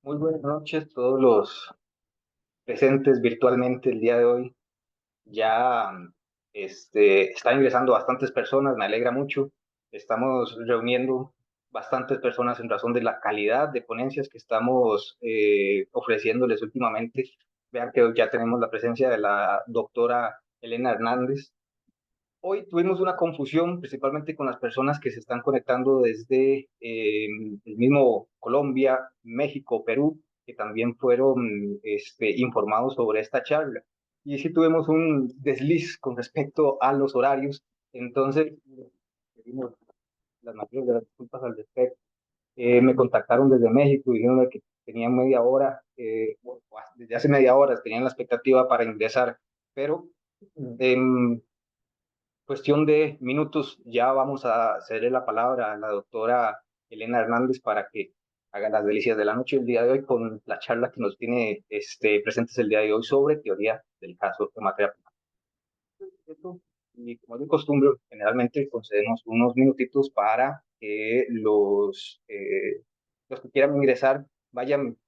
Muy buenas noches, todos los presentes virtualmente el día de hoy. Ya están ingresando bastantes personas, me alegra mucho. Estamos reuniendo bastantes personas en razón de la calidad de ponencias que estamos ofreciéndoles últimamente. Vean que hoy ya tenemos la presencia de la doctora Elena Hernández. Hoy tuvimos una confusión, principalmente con las personas que se están conectando desde el mismo Colombia, México, Perú, que también fueron informados sobre esta charla. Y sí tuvimos un desliz con respecto a los horarios, entonces pedimos las mayores de las disculpas al respecto. Me contactaron desde México y dijeron que tenían media hora, bueno, desde hace media hora tenían la expectativa para ingresar, pero em, cuestión de minutos, ya vamos a cederle la palabra a la doctora Elena Hernández para que haga las delicias de la noche el día de hoy con la charla que nos tiene presentes el día de hoy sobre teoría del caso de materia prima. Y como es de costumbre, generalmente concedemos unos minutitos para que los que quieran ingresar vayan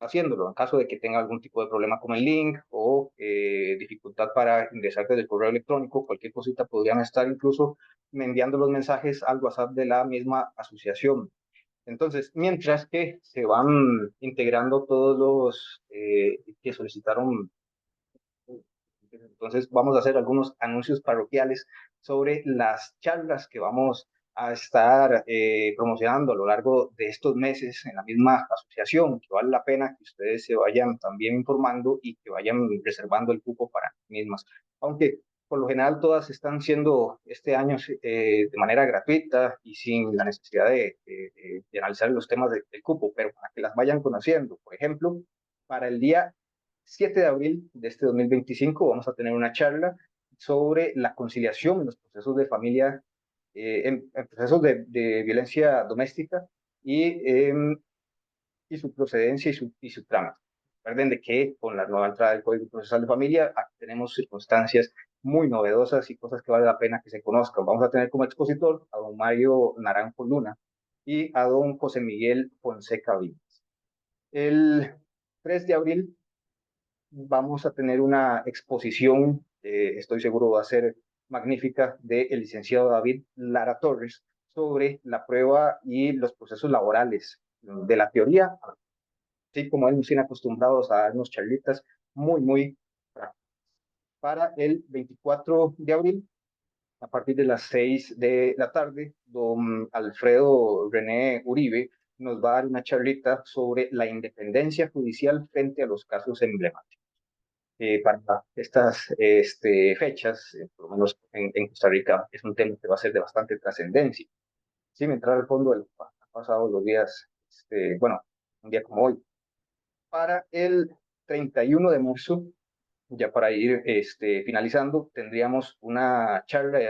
haciéndolo. En caso de que tenga algún tipo de problema con el link o dificultad para ingresar desde el correo electrónico, cualquier cosita, podrían estar incluso me enviando los mensajes al WhatsApp de la misma asociación. Entonces, mientras que se van integrando todos los que solicitaron, entonces vamos a hacer algunos anuncios parroquiales sobre las charlas que vamos a estar promocionando a lo largo de estos meses en la misma asociación, que vale la pena que ustedes se vayan también informando y que vayan reservando el cupo para mismas. Aunque por lo general todas están siendo este año de manera gratuita y sin la necesidad de analizar los temas del cupo, pero para que las vayan conociendo. Por ejemplo, para el día 7 de abril de este 2025 vamos a tener una charla sobre la conciliación en los procesos de familia, en procesos de violencia doméstica y, y su procedencia y su trama. Recuerden de que con la nueva entrada del Código Procesal de Familia tenemos circunstancias muy novedosas y cosas que vale la pena que se conozcan. Vamos a tener como expositor a don Mario Naranjo Luna y a don José Miguel Fonseca Vives. El 3 de abril vamos a tener una exposición, estoy seguro va a ser magnífica, del licenciado David Lara Torres sobre la prueba y los procesos laborales de la teoría, así como él nos tiene acostumbrados a darnos charlitas muy prácticas. Para el 24 de abril, a partir de las 6 de la tarde, don Alfredo René Uribe nos va a dar una charlita sobre la independencia judicial frente a los casos emblemáticos. Para estas fechas, por lo menos en Costa Rica, es un tema que va a ser de bastante trascendencia. Sin entrar al fondo de lo que ha pasado los días, bueno, un día como hoy. Para el 31 de marzo, ya para ir finalizando, tendríamos una charla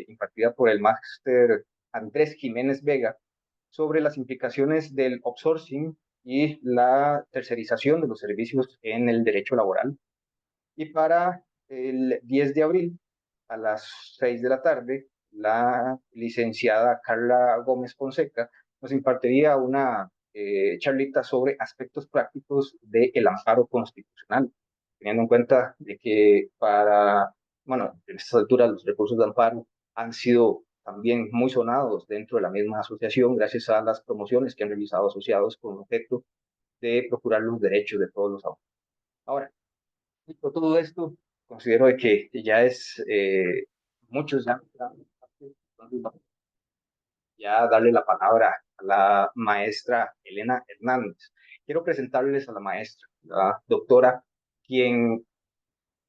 impartida por el máster Andrés Jiménez Vega sobre las implicaciones del outsourcing y la tercerización de los servicios en el derecho laboral. Y para el 10 de abril, a las 6 de la tarde, la licenciada Carla Gómez Fonseca nos impartiría una charlita sobre aspectos prácticos del amparo constitucional, teniendo en cuenta de que bueno, en estas alturas los recursos de amparo han sido también muy sonados dentro de la misma asociación gracias a las promociones que han realizado asociados con objeto de procurar los derechos de todos los abogados. Ahora, por todo esto, considero de que ya es muchos ya, entonces ya darle la palabra a la maestra Elena Hernández. Quiero presentarles a la maestra, la doctora, quien,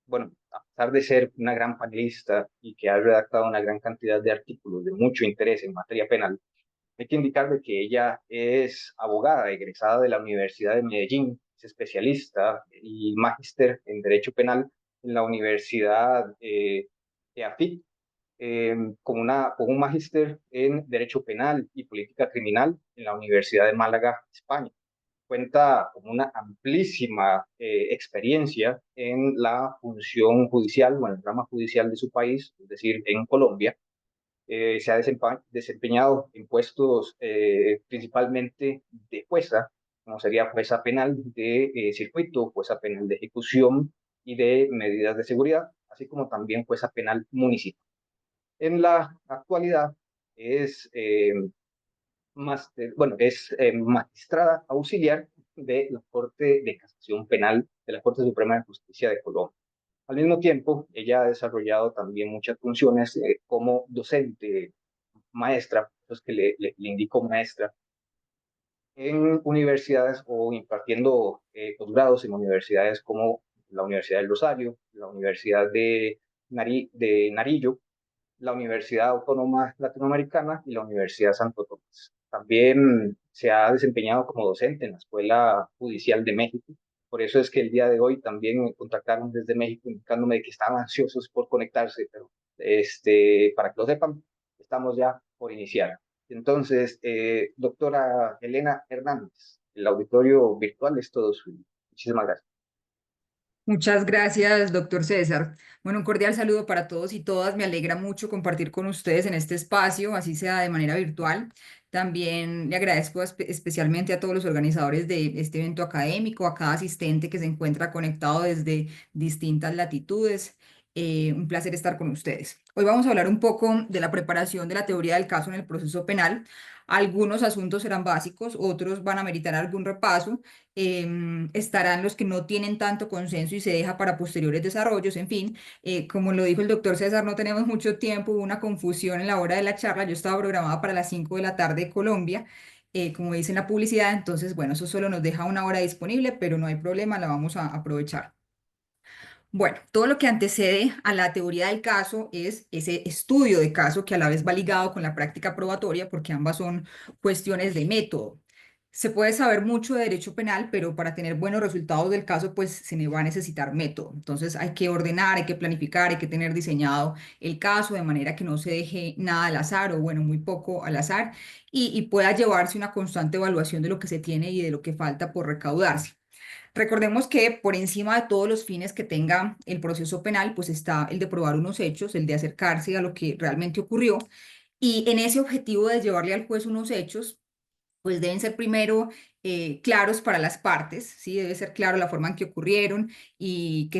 bueno, a pesar de ser una gran panelista y que ha redactado una gran cantidad de artículos de mucho interés en materia penal, hay que indicarle que ella es abogada egresada de la Universidad de Medellín, es especialista y magíster en Derecho Penal en la Universidad EAFIT, con un magíster en Derecho Penal y Política Criminal en la Universidad de Málaga, España. Cuenta con una amplísima experiencia en la función judicial o en el rama judicial de su país, es decir, en Colombia. Se ha desempeñado en puestos principalmente de jueza como sería jueza penal de circuito, jueza penal de ejecución y de medidas de seguridad, así como también jueza penal municipal. En la actualidad es, magistrada auxiliar de la Corte de Casación Penal de la Corte Suprema de Justicia de Colombia. Al mismo tiempo, ella ha desarrollado también muchas funciones como docente, maestra, los que le indico maestra, en universidades o impartiendo posgrados en universidades como la Universidad del Rosario, la Universidad de Narillo, la Universidad Autónoma Latinoamericana y la Universidad Santo Tomás. También se ha desempeñado como docente en la Escuela Judicial de México. Por eso es que el día de hoy también me contactaron desde México indicándome que estaban ansiosos por conectarse, pero para que lo sepan, estamos ya por iniciar. Entonces, doctora Elena Hernández, el auditorio virtual es todo suyo. Muchísimas gracias. Muchas gracias, doctor César. Bueno, un cordial saludo para todos y todas. Me alegra mucho compartir con ustedes en este espacio, así sea de manera virtual. También le agradezco especialmente a todos los organizadores de este evento académico, a cada asistente que se encuentra conectado desde distintas latitudes. Un placer estar con ustedes. Hoy vamos a hablar un poco de la preparación de la teoría del caso en el proceso penal. Algunos asuntos serán básicos, otros van a meritar algún repaso, estarán los que no tienen tanto consenso y se deja para posteriores desarrollos, en fin, como lo dijo el doctor César, no tenemos mucho tiempo, hubo una confusión en la hora de la charla, yo estaba programada para las 5 de la tarde de Colombia, como dice en la publicidad, entonces, bueno, eso solo nos deja una hora disponible, pero no hay problema, la vamos a aprovechar. Bueno, todo lo que antecede a la teoría del caso es ese estudio de caso que a la vez va ligado con la práctica probatoria porque ambas son cuestiones de método. Se puede saber mucho de derecho penal, pero para tener buenos resultados del caso, pues se va a necesitar método. Entonces hay que ordenar, hay que planificar, hay que tener diseñado el caso de manera que no se deje nada al azar o bueno, muy poco al azar y pueda llevarse una constante evaluación de lo que se tiene y de lo que falta por recaudarse. Recordemos que por encima de todos los fines que tenga el proceso penal, pues está el de probar unos hechos, el de acercarse a lo que realmente ocurrió. Y en ese objetivo de llevarle al juez unos hechos, pues deben ser primero claros para las partes, ¿sí? Debe ser claro la forma en que ocurrieron y,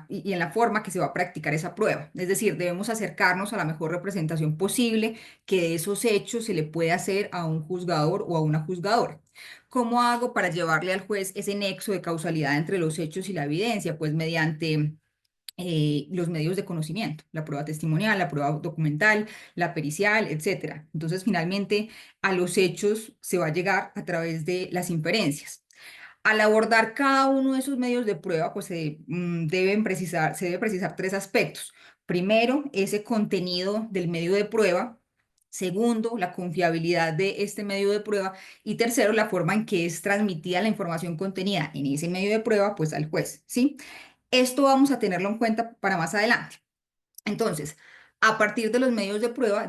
y en la forma que se va a practicar esa prueba. Es decir, debemos acercarnos a la mejor representación posible que de esos hechos se le puede hacer a un juzgador o a una juzgadora. ¿Cómo hago para llevarle al juez ese nexo de causalidad entre los hechos y la evidencia? Pues mediante los medios de conocimiento, la prueba testimonial, la prueba documental, la pericial, etcétera. Entonces, finalmente, a los hechos se va a llegar a través de las inferencias. Al abordar cada uno de esos medios de prueba, pues se debe precisar tres aspectos. Primero, ese contenido del medio de prueba. Segundo, la confiabilidad de este medio de prueba. Y tercero, la forma en que es transmitida la información contenida en ese medio de prueba, pues al juez, ¿sí? Esto vamos a tenerlo en cuenta para más adelante. Entonces, a partir de los medios de prueba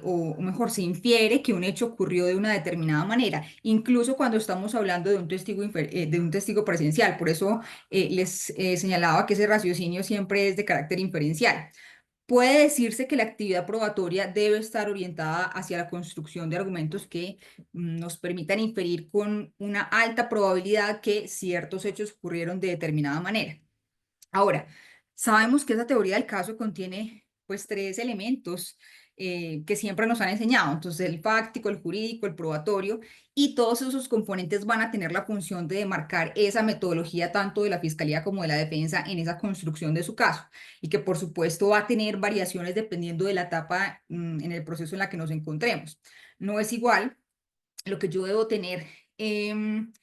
o mejor, se infiere que un hecho ocurrió de una determinada manera, incluso cuando estamos hablando de de un testigo presencial. Por eso les señalaba que ese raciocinio siempre es de carácter inferencial. Puede decirse que la actividad probatoria debe estar orientada hacia la construcción de argumentos que nos permitan inferir con una alta probabilidad que ciertos hechos ocurrieron de determinada manera. Ahora, sabemos que esa teoría del caso contiene pues tres elementos que siempre nos han enseñado. Entonces, el fáctico, el jurídico, el probatorio, y todos esos componentes van a tener la función de demarcar esa metodología tanto de la fiscalía como de la defensa en esa construcción de su caso. Y que por supuesto va a tener variaciones dependiendo de la etapa en el proceso en la que nos encontremos. No es igual lo que yo debo tener en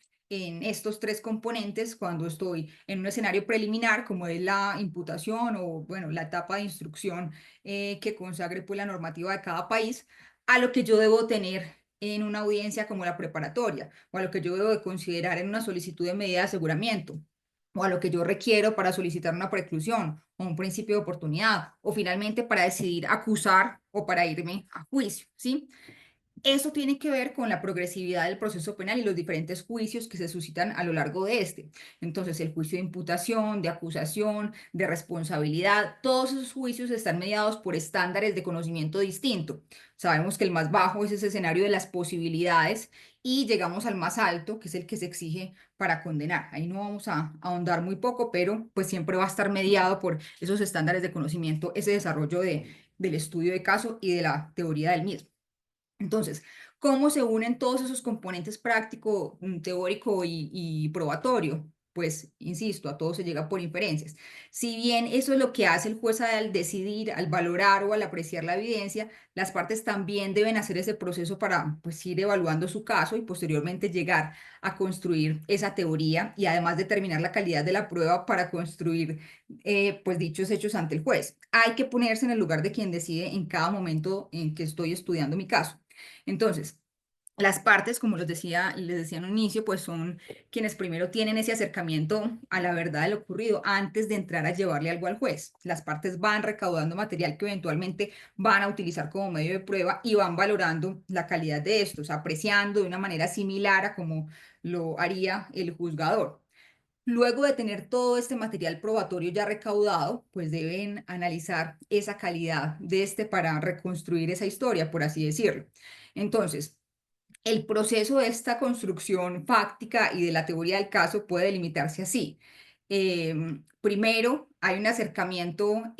estos tres componentes cuando estoy en un escenario preliminar, como es la imputación o, bueno, la etapa de instrucción que consagre pues, la normativa de cada país, a lo que yo debo tener en una audiencia como la preparatoria, o a lo que yo debo de considerar en una solicitud de medida de aseguramiento, o a lo que yo requiero para solicitar una preclusión o un principio de oportunidad, o finalmente para decidir acusar o para irme a juicio, ¿sí? Eso tiene que ver con la progresividad del proceso penal y los diferentes juicios que se suscitan a lo largo de este. Entonces, el juicio de imputación, de acusación, de responsabilidad, todos esos juicios están mediados por estándares de conocimiento distinto. Sabemos que el más bajo es ese escenario de las posibilidades y llegamos al más alto, que es el que se exige para condenar. Ahí no vamos a ahondar muy poco, pero pues siempre va a estar mediado por esos estándares de conocimiento, ese desarrollo del estudio de caso y de la teoría del mismo. Entonces, ¿cómo se unen todos esos componentes práctico, teórico y probatorio? Pues, insisto, a todo se llega por inferencias. Si bien eso es lo que hace el juez al decidir, al valorar o al apreciar la evidencia, las partes también deben hacer ese proceso para, pues, ir evaluando su caso y posteriormente llegar a construir esa teoría y además determinar la calidad de la prueba para construir, pues, dichos hechos ante el juez. Hay que ponerse en el lugar de quien decide en cada momento en que estoy estudiando mi caso. Entonces, las partes, como les decía en un inicio, pues son quienes primero tienen ese acercamiento a la verdad de lo ocurrido antes de entrar a llevarle algo al juez. Las partes van recaudando material que eventualmente van a utilizar como medio de prueba y van valorando la calidad de estos, apreciando de una manera similar a como lo haría el juzgador. Luego de tener todo este material probatorio ya recaudado, pues deben analizar esa calidad de este para reconstruir esa historia, por así decirlo. Entonces, el proceso de esta construcción fáctica y de la teoría del caso puede delimitarse así. Primero, hay un acercamiento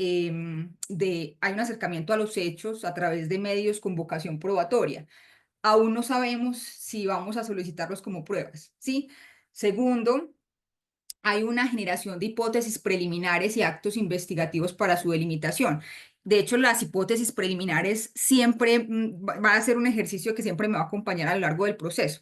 a los hechos a través de medios con vocación probatoria. Aún no sabemos si vamos a solicitarlos como pruebas, ¿sí? Segundo, hay una generación de hipótesis preliminares y actos investigativos para su delimitación. De hecho, las hipótesis preliminares siempre va a ser un ejercicio que siempre me va a acompañar a lo largo del proceso.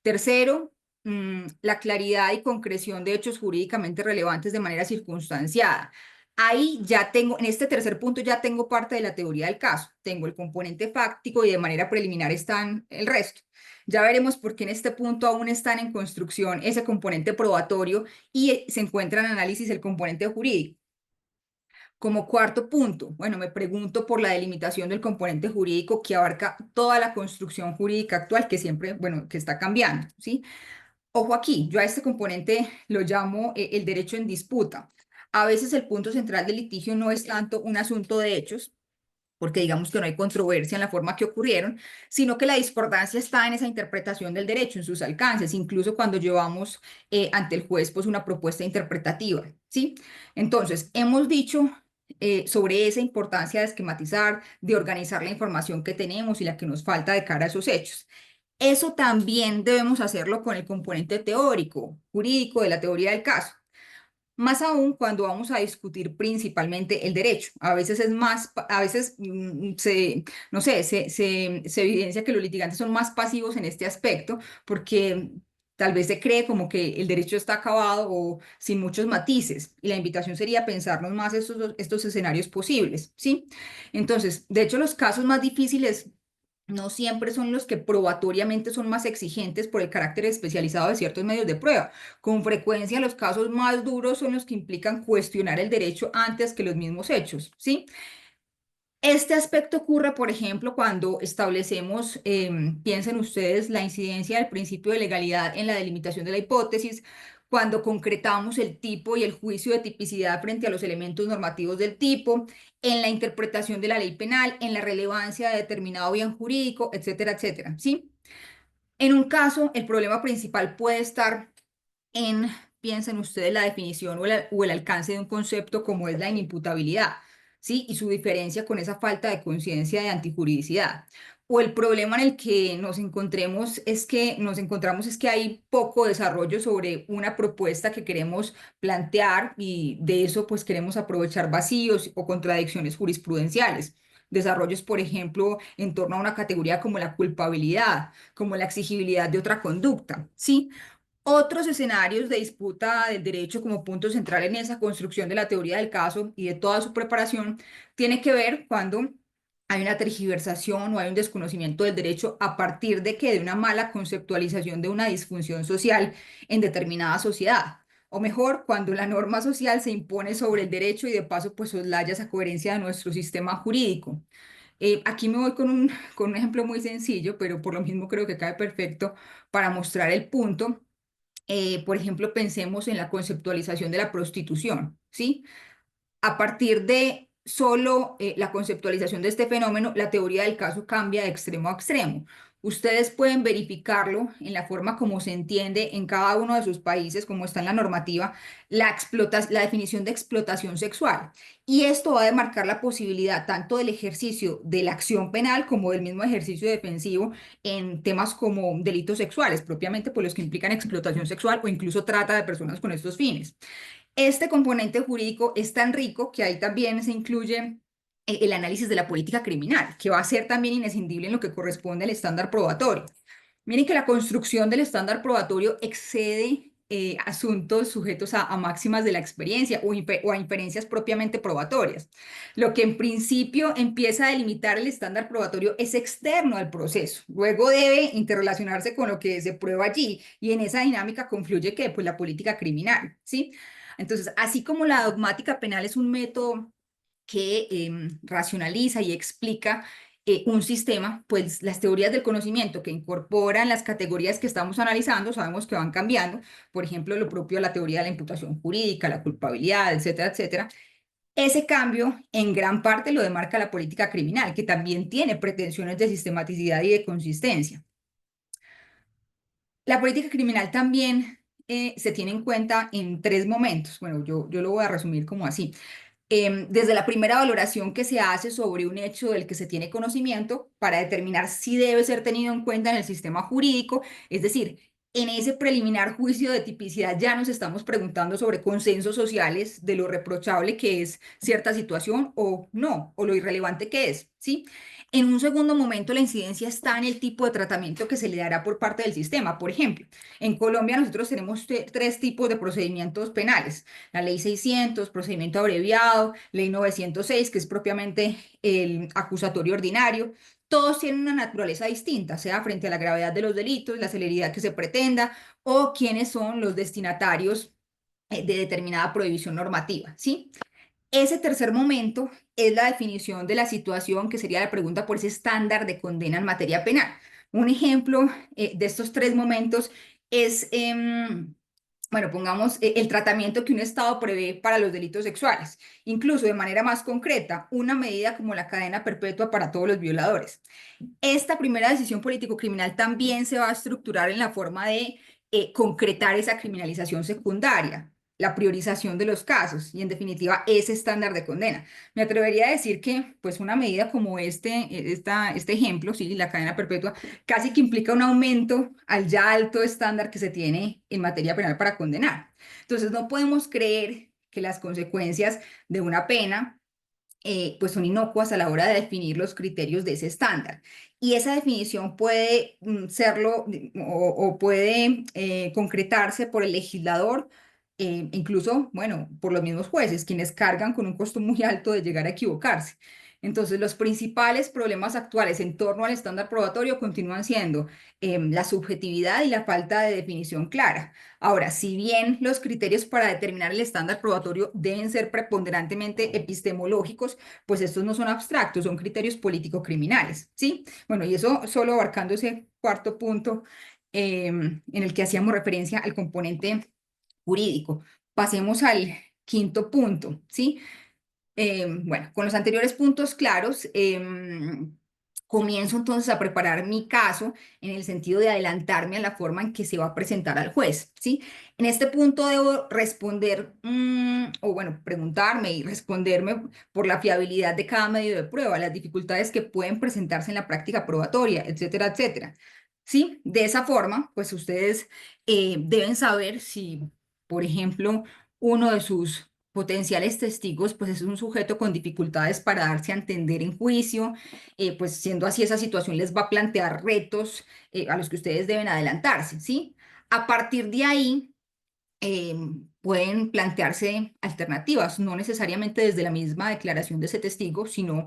Tercero, la claridad y concreción de hechos jurídicamente relevantes de manera circunstanciada. Ahí ya tengo, en este tercer punto ya tengo parte de la teoría del caso. Tengo el componente fáctico y de manera preliminar están el resto. Ya veremos por qué en este punto aún están en construcción ese componente probatorio y se encuentra en análisis el componente jurídico. Como cuarto punto, bueno, me pregunto por la delimitación del componente jurídico que abarca toda la construcción jurídica actual que siempre, bueno, que está cambiando, ¿sí? Ojo aquí, yo a este componente lo llamo el derecho en disputa. A veces el punto central del litigio no es tanto un asunto de hechos, porque digamos que no hay controversia en la forma que ocurrieron, sino que la discordancia está en esa interpretación del derecho, en sus alcances, incluso cuando llevamos ante el juez pues una propuesta interpretativa, ¿sí? Entonces, hemos dicho sobre esa importancia de esquematizar, de organizar la información que tenemos y la que nos falta de cara a esos hechos. Eso también debemos hacerlo con el componente teórico, jurídico de la teoría del caso. Más aún cuando vamos a discutir principalmente el derecho. A veces es más, a veces no sé, se evidencia que los litigantes son más pasivos en este aspecto porque tal vez se cree como que el derecho está acabado o sin muchos matices. Y la invitación sería pensarnos más estos escenarios posibles, ¿sí? Entonces, de hecho, los casos más difíciles no siempre son los que probatoriamente son más exigentes por el carácter especializado de ciertos medios de prueba. Con frecuencia los casos más duros son los que implican cuestionar el derecho antes que los mismos hechos, ¿sí? Este aspecto ocurre, por ejemplo, cuando establecemos, piensen ustedes, la incidencia del principio de legalidad en la delimitación de la hipótesis, cuando concretamos el tipo y el juicio de tipicidad frente a los elementos normativos del tipo, en la interpretación de la ley penal, en la relevancia de determinado bien jurídico, etcétera, etcétera, ¿sí? En un caso, el problema principal puede estar en, piensen ustedes, la definición o el alcance de un concepto como es la inimputabilidad, ¿sí? Y su diferencia con esa falta de conciencia de antijuridicidad. O el problema en el que nos encontramos es que hay poco desarrollo sobre una propuesta que queremos plantear y de eso pues queremos aprovechar vacíos o contradicciones jurisprudenciales. Desarrollos, por ejemplo, en torno a una categoría como la culpabilidad, como la exigibilidad de otra conducta, ¿sí? Otros escenarios de disputa del derecho como punto central en esa construcción de la teoría del caso y de toda su preparación tiene que ver cuando hay una tergiversación o hay un desconocimiento del derecho a partir de una mala conceptualización de una disfunción social en determinada sociedad. O mejor, cuando la norma social se impone sobre el derecho y de paso pues soslaya esa coherencia de nuestro sistema jurídico. Aquí me voy con un ejemplo muy sencillo, pero por lo mismo creo que cae perfecto para mostrar el punto. Por ejemplo, pensemos en la conceptualización de la prostitución, ¿sí? A partir de solo la conceptualización de este fenómeno, la teoría del caso cambia de extremo a extremo. Ustedes pueden verificarlo en la forma como se entiende en cada uno de sus países, como está en la normativa, la definición de explotación sexual. Y esto va a demarcar la posibilidad tanto del ejercicio de la acción penal como del mismo ejercicio defensivo en temas como delitos sexuales, propiamente por los que implican explotación sexual o incluso trata de personas con estos fines. Este componente jurídico es tan rico que ahí también se incluye el análisis de la política criminal, que va a ser también inescindible en lo que corresponde al estándar probatorio. Miren que la construcción del estándar probatorio excede asuntos sujetos a máximas de la experiencia o a inferencias propiamente probatorias. Lo que en principio empieza a delimitar el estándar probatorio es externo al proceso. Luego debe interrelacionarse con lo que se prueba allí y en esa dinámica confluye que pues la política criminal, ¿sí? Entonces, así como la dogmática penal es un método que racionaliza y explica un sistema, pues las teorías del conocimiento que incorporan las categorías que estamos analizando, sabemos que van cambiando, por ejemplo, lo propio de la teoría de la imputación jurídica, la culpabilidad, etcétera, etcétera. Ese cambio en gran parte lo demarca la política criminal, que también tiene pretensiones de sistematicidad y de consistencia. La política criminal también se tiene en cuenta en tres momentos. Bueno, yo lo voy a resumir como así. Desde la primera valoración que se hace sobre un hecho del que se tiene conocimiento para determinar si debe ser tenido en cuenta en el sistema jurídico, es decir, en ese preliminar juicio de tipicidad ya nos estamos preguntando sobre consensos sociales de lo reprochable que es cierta situación o no, o lo irrelevante que es, ¿sí? En un segundo momento, la incidencia está en el tipo de tratamiento que se le dará por parte del sistema. Por ejemplo, en Colombia nosotros tenemos tres tipos de procedimientos penales: la ley 600, procedimiento abreviado, ley 906, que es propiamente el acusatorio ordinario. Todos tienen una naturaleza distinta, sea frente a la gravedad de los delitos, la celeridad que se pretenda o quiénes son los destinatarios de determinada prohibición normativa, ¿sí? Ese tercer momento es la definición de la situación, que sería la pregunta por ese estándar de condena en materia penal. Un ejemplo de estos tres momentos es, bueno, pongamos el tratamiento que un Estado prevé para los delitos sexuales, incluso de manera más concreta, una medida como la cadena perpetua para todos los violadores. Esta primera decisión político-criminal también se va a estructurar en la forma de concretar esa criminalización secundaria, la priorización de los casos y, en definitiva, ese estándar de condena. Me atrevería a decir que, pues, una medida como este ejemplo, sí, la cadena perpetua, casi que implica un aumento al ya alto estándar que se tiene en materia penal para condenar. Entonces, no podemos creer que las consecuencias de una pena pues son inocuas a la hora de definir los criterios de ese estándar. Y esa definición puede serlo o puede concretarse por el legislador, incluso, bueno, por los mismos jueces, quienes cargan con un costo muy alto de llegar a equivocarse. Entonces, los principales problemas actuales en torno al estándar probatorio continúan siendo la subjetividad y la falta de definición clara. Ahora, si bien los criterios para determinar el estándar probatorio deben ser preponderantemente epistemológicos, pues estos no son abstractos, son criterios político-criminales, ¿sí? Bueno, y eso solo abarcando ese cuarto punto en el que hacíamos referencia al componente jurídico. Pasemos al quinto punto, ¿sí? Bueno, con los anteriores puntos claros, comienzo entonces a preparar mi caso en el sentido de adelantarme a la forma en que se va a presentar al juez, ¿sí? En este punto debo responder, o bueno, preguntarme y responderme por la fiabilidad de cada medio de prueba, las dificultades que pueden presentarse en la práctica probatoria, etcétera, etcétera. ¿Sí? De esa forma, pues ustedes deben saber si, por ejemplo, uno de sus potenciales testigos, pues es un sujeto con dificultades para darse a entender en juicio, pues siendo así esa situación les va a plantear retos a los que ustedes deben adelantarse, ¿sí? A partir de ahí eh, pueden plantearse alternativas, no necesariamente desde la misma declaración de ese testigo, sino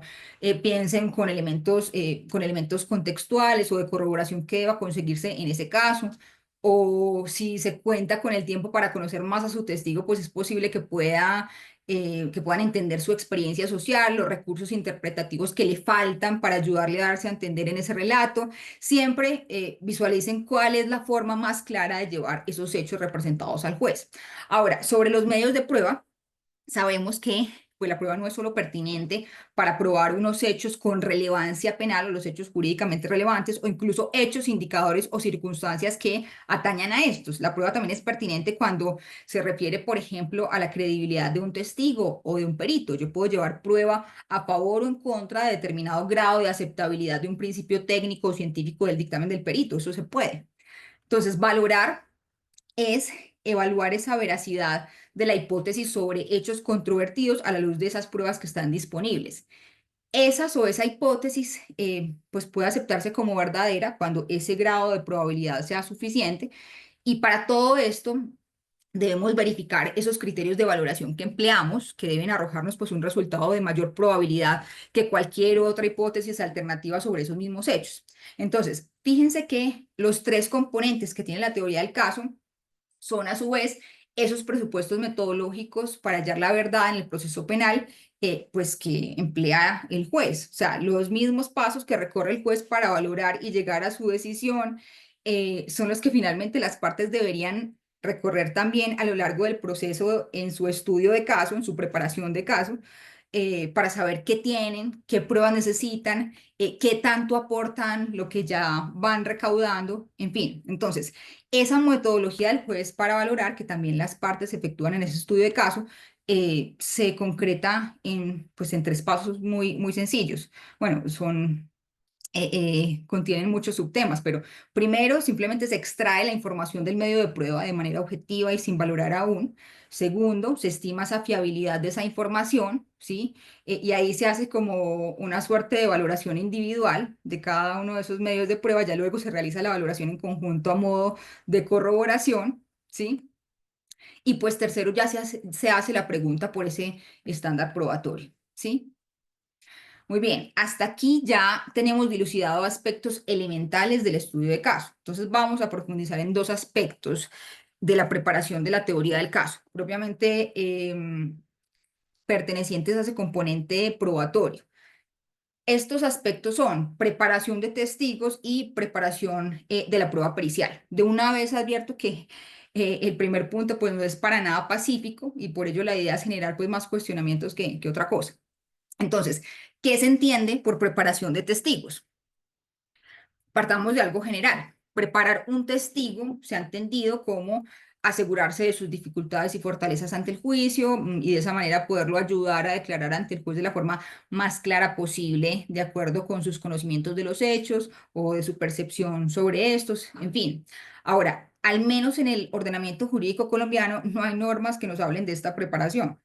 piensen con elementos contextuales o de corroboración que deba conseguirse en ese caso, o si se cuenta con el tiempo para conocer más a su testigo, pues es posible que que puedan entender su experiencia social, los recursos interpretativos que le faltan para ayudarle a darse a entender en ese relato. Siempre visualicen cuál es la forma más clara de llevar esos hechos representados al juez. Ahora, sobre los medios de prueba, sabemos que pues, la prueba no es solo pertinente para probar unos hechos con relevancia penal o los hechos jurídicamente relevantes o incluso hechos, indicadores o circunstancias que atañan a estos. La prueba también es pertinente cuando se refiere, por ejemplo, a la credibilidad de un testigo o de un perito. Yo puedo llevar prueba a favor o en contra de determinado grado de aceptabilidad de un principio técnico o científico del dictamen del perito. Eso se puede. Entonces, valorar es evaluar esa veracidad de la hipótesis sobre hechos controvertidos a la luz de esas pruebas que están disponibles. Esa hipótesis pues puede aceptarse como verdadera cuando ese grado de probabilidad sea suficiente y para todo esto debemos verificar esos criterios de valoración que empleamos, que deben arrojarnos pues un resultado de mayor probabilidad que cualquier otra hipótesis alternativa sobre esos mismos hechos. Entonces, fíjense que los tres componentes que tiene la teoría del caso son a su vez esos presupuestos metodológicos para hallar la verdad en el proceso penal, pues que emplea el juez. O sea, los mismos pasos que recorre el juez para valorar y llegar a su decisión son los que finalmente las partes deberían recorrer también a lo largo del proceso en su estudio de caso, en su preparación de caso, para saber qué tienen, qué pruebas necesitan, qué tanto aportan lo que ya van recaudando, en fin. Entonces, esa metodología del juez para valorar, que también las partes efectúan en ese estudio de caso, se concreta pues, en tres pasos muy sencillos. Bueno, contienen muchos subtemas, pero primero simplemente se extrae la información del medio de prueba de manera objetiva y sin valorar aún. Segundo, se estima esa fiabilidad de esa información, ¿sí? Y ahí se hace como una suerte de valoración individual de cada uno de esos medios de prueba. Ya luego se realiza la valoración en conjunto a modo de corroboración, ¿sí? Y pues tercero, ya se hace la pregunta por ese estándar probatorio, ¿sí? Muy bien, hasta aquí ya tenemos dilucidado aspectos elementales del estudio de caso. Entonces vamos a profundizar en dos aspectos de la preparación de la teoría del caso, propiamente pertenecientes a ese componente probatorio. Estos aspectos son preparación de testigos y preparación de la prueba pericial. De una vez advierto que el primer punto pues no es para nada pacífico y por ello la idea es generar pues más cuestionamientos que otra cosa. Entonces, ¿qué se entiende por preparación de testigos? Partamos de algo general. Preparar un testigo se ha entendido como asegurarse de sus dificultades y fortalezas ante el juicio y de esa manera poderlo ayudar a declarar ante el juez de la forma más clara posible, de acuerdo con sus conocimientos de los hechos o de su percepción sobre estos, en fin. Ahora, al menos en el ordenamiento jurídico colombiano no hay normas que nos hablen de esta preparación.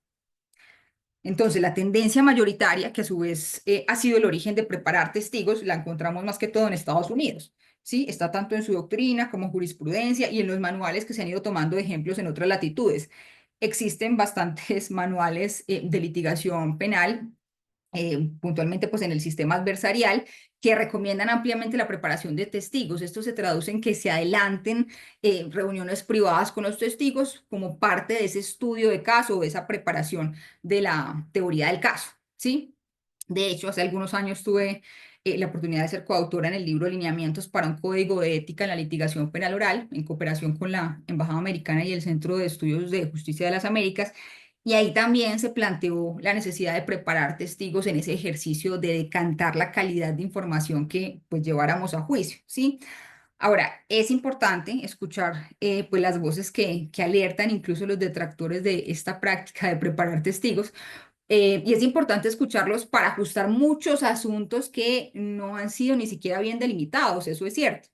Entonces, la tendencia mayoritaria, que a su vez ha sido el origen de preparar testigos, la encontramos más que todo en Estados Unidos. ¿Sí? Está tanto en su doctrina como en jurisprudencia y en los manuales que se han ido tomando de ejemplos en otras latitudes. Existen bastantes manuales de litigación penal puntualmente pues en el sistema adversarial, que recomiendan ampliamente la preparación de testigos. Esto se traduce en que se adelanten reuniones privadas con los testigos como parte de ese estudio de caso o de esa preparación de la teoría del caso, ¿sí? De hecho, hace algunos años tuve la oportunidad de ser coautora en el libro Lineamientos para un Código de Ética en la Litigación Penal Oral, en cooperación con la Embajada Americana y el Centro de Estudios de Justicia de las Américas, y ahí también se planteó la necesidad de preparar testigos en ese ejercicio de decantar la calidad de información que pues lleváramos a juicio, ¿sí? Ahora, es importante escuchar pues las voces que alertan, incluso los detractores de esta práctica de preparar testigos, y es importante escucharlos para ajustar muchos asuntos que no han sido ni siquiera bien delimitados, eso es cierto.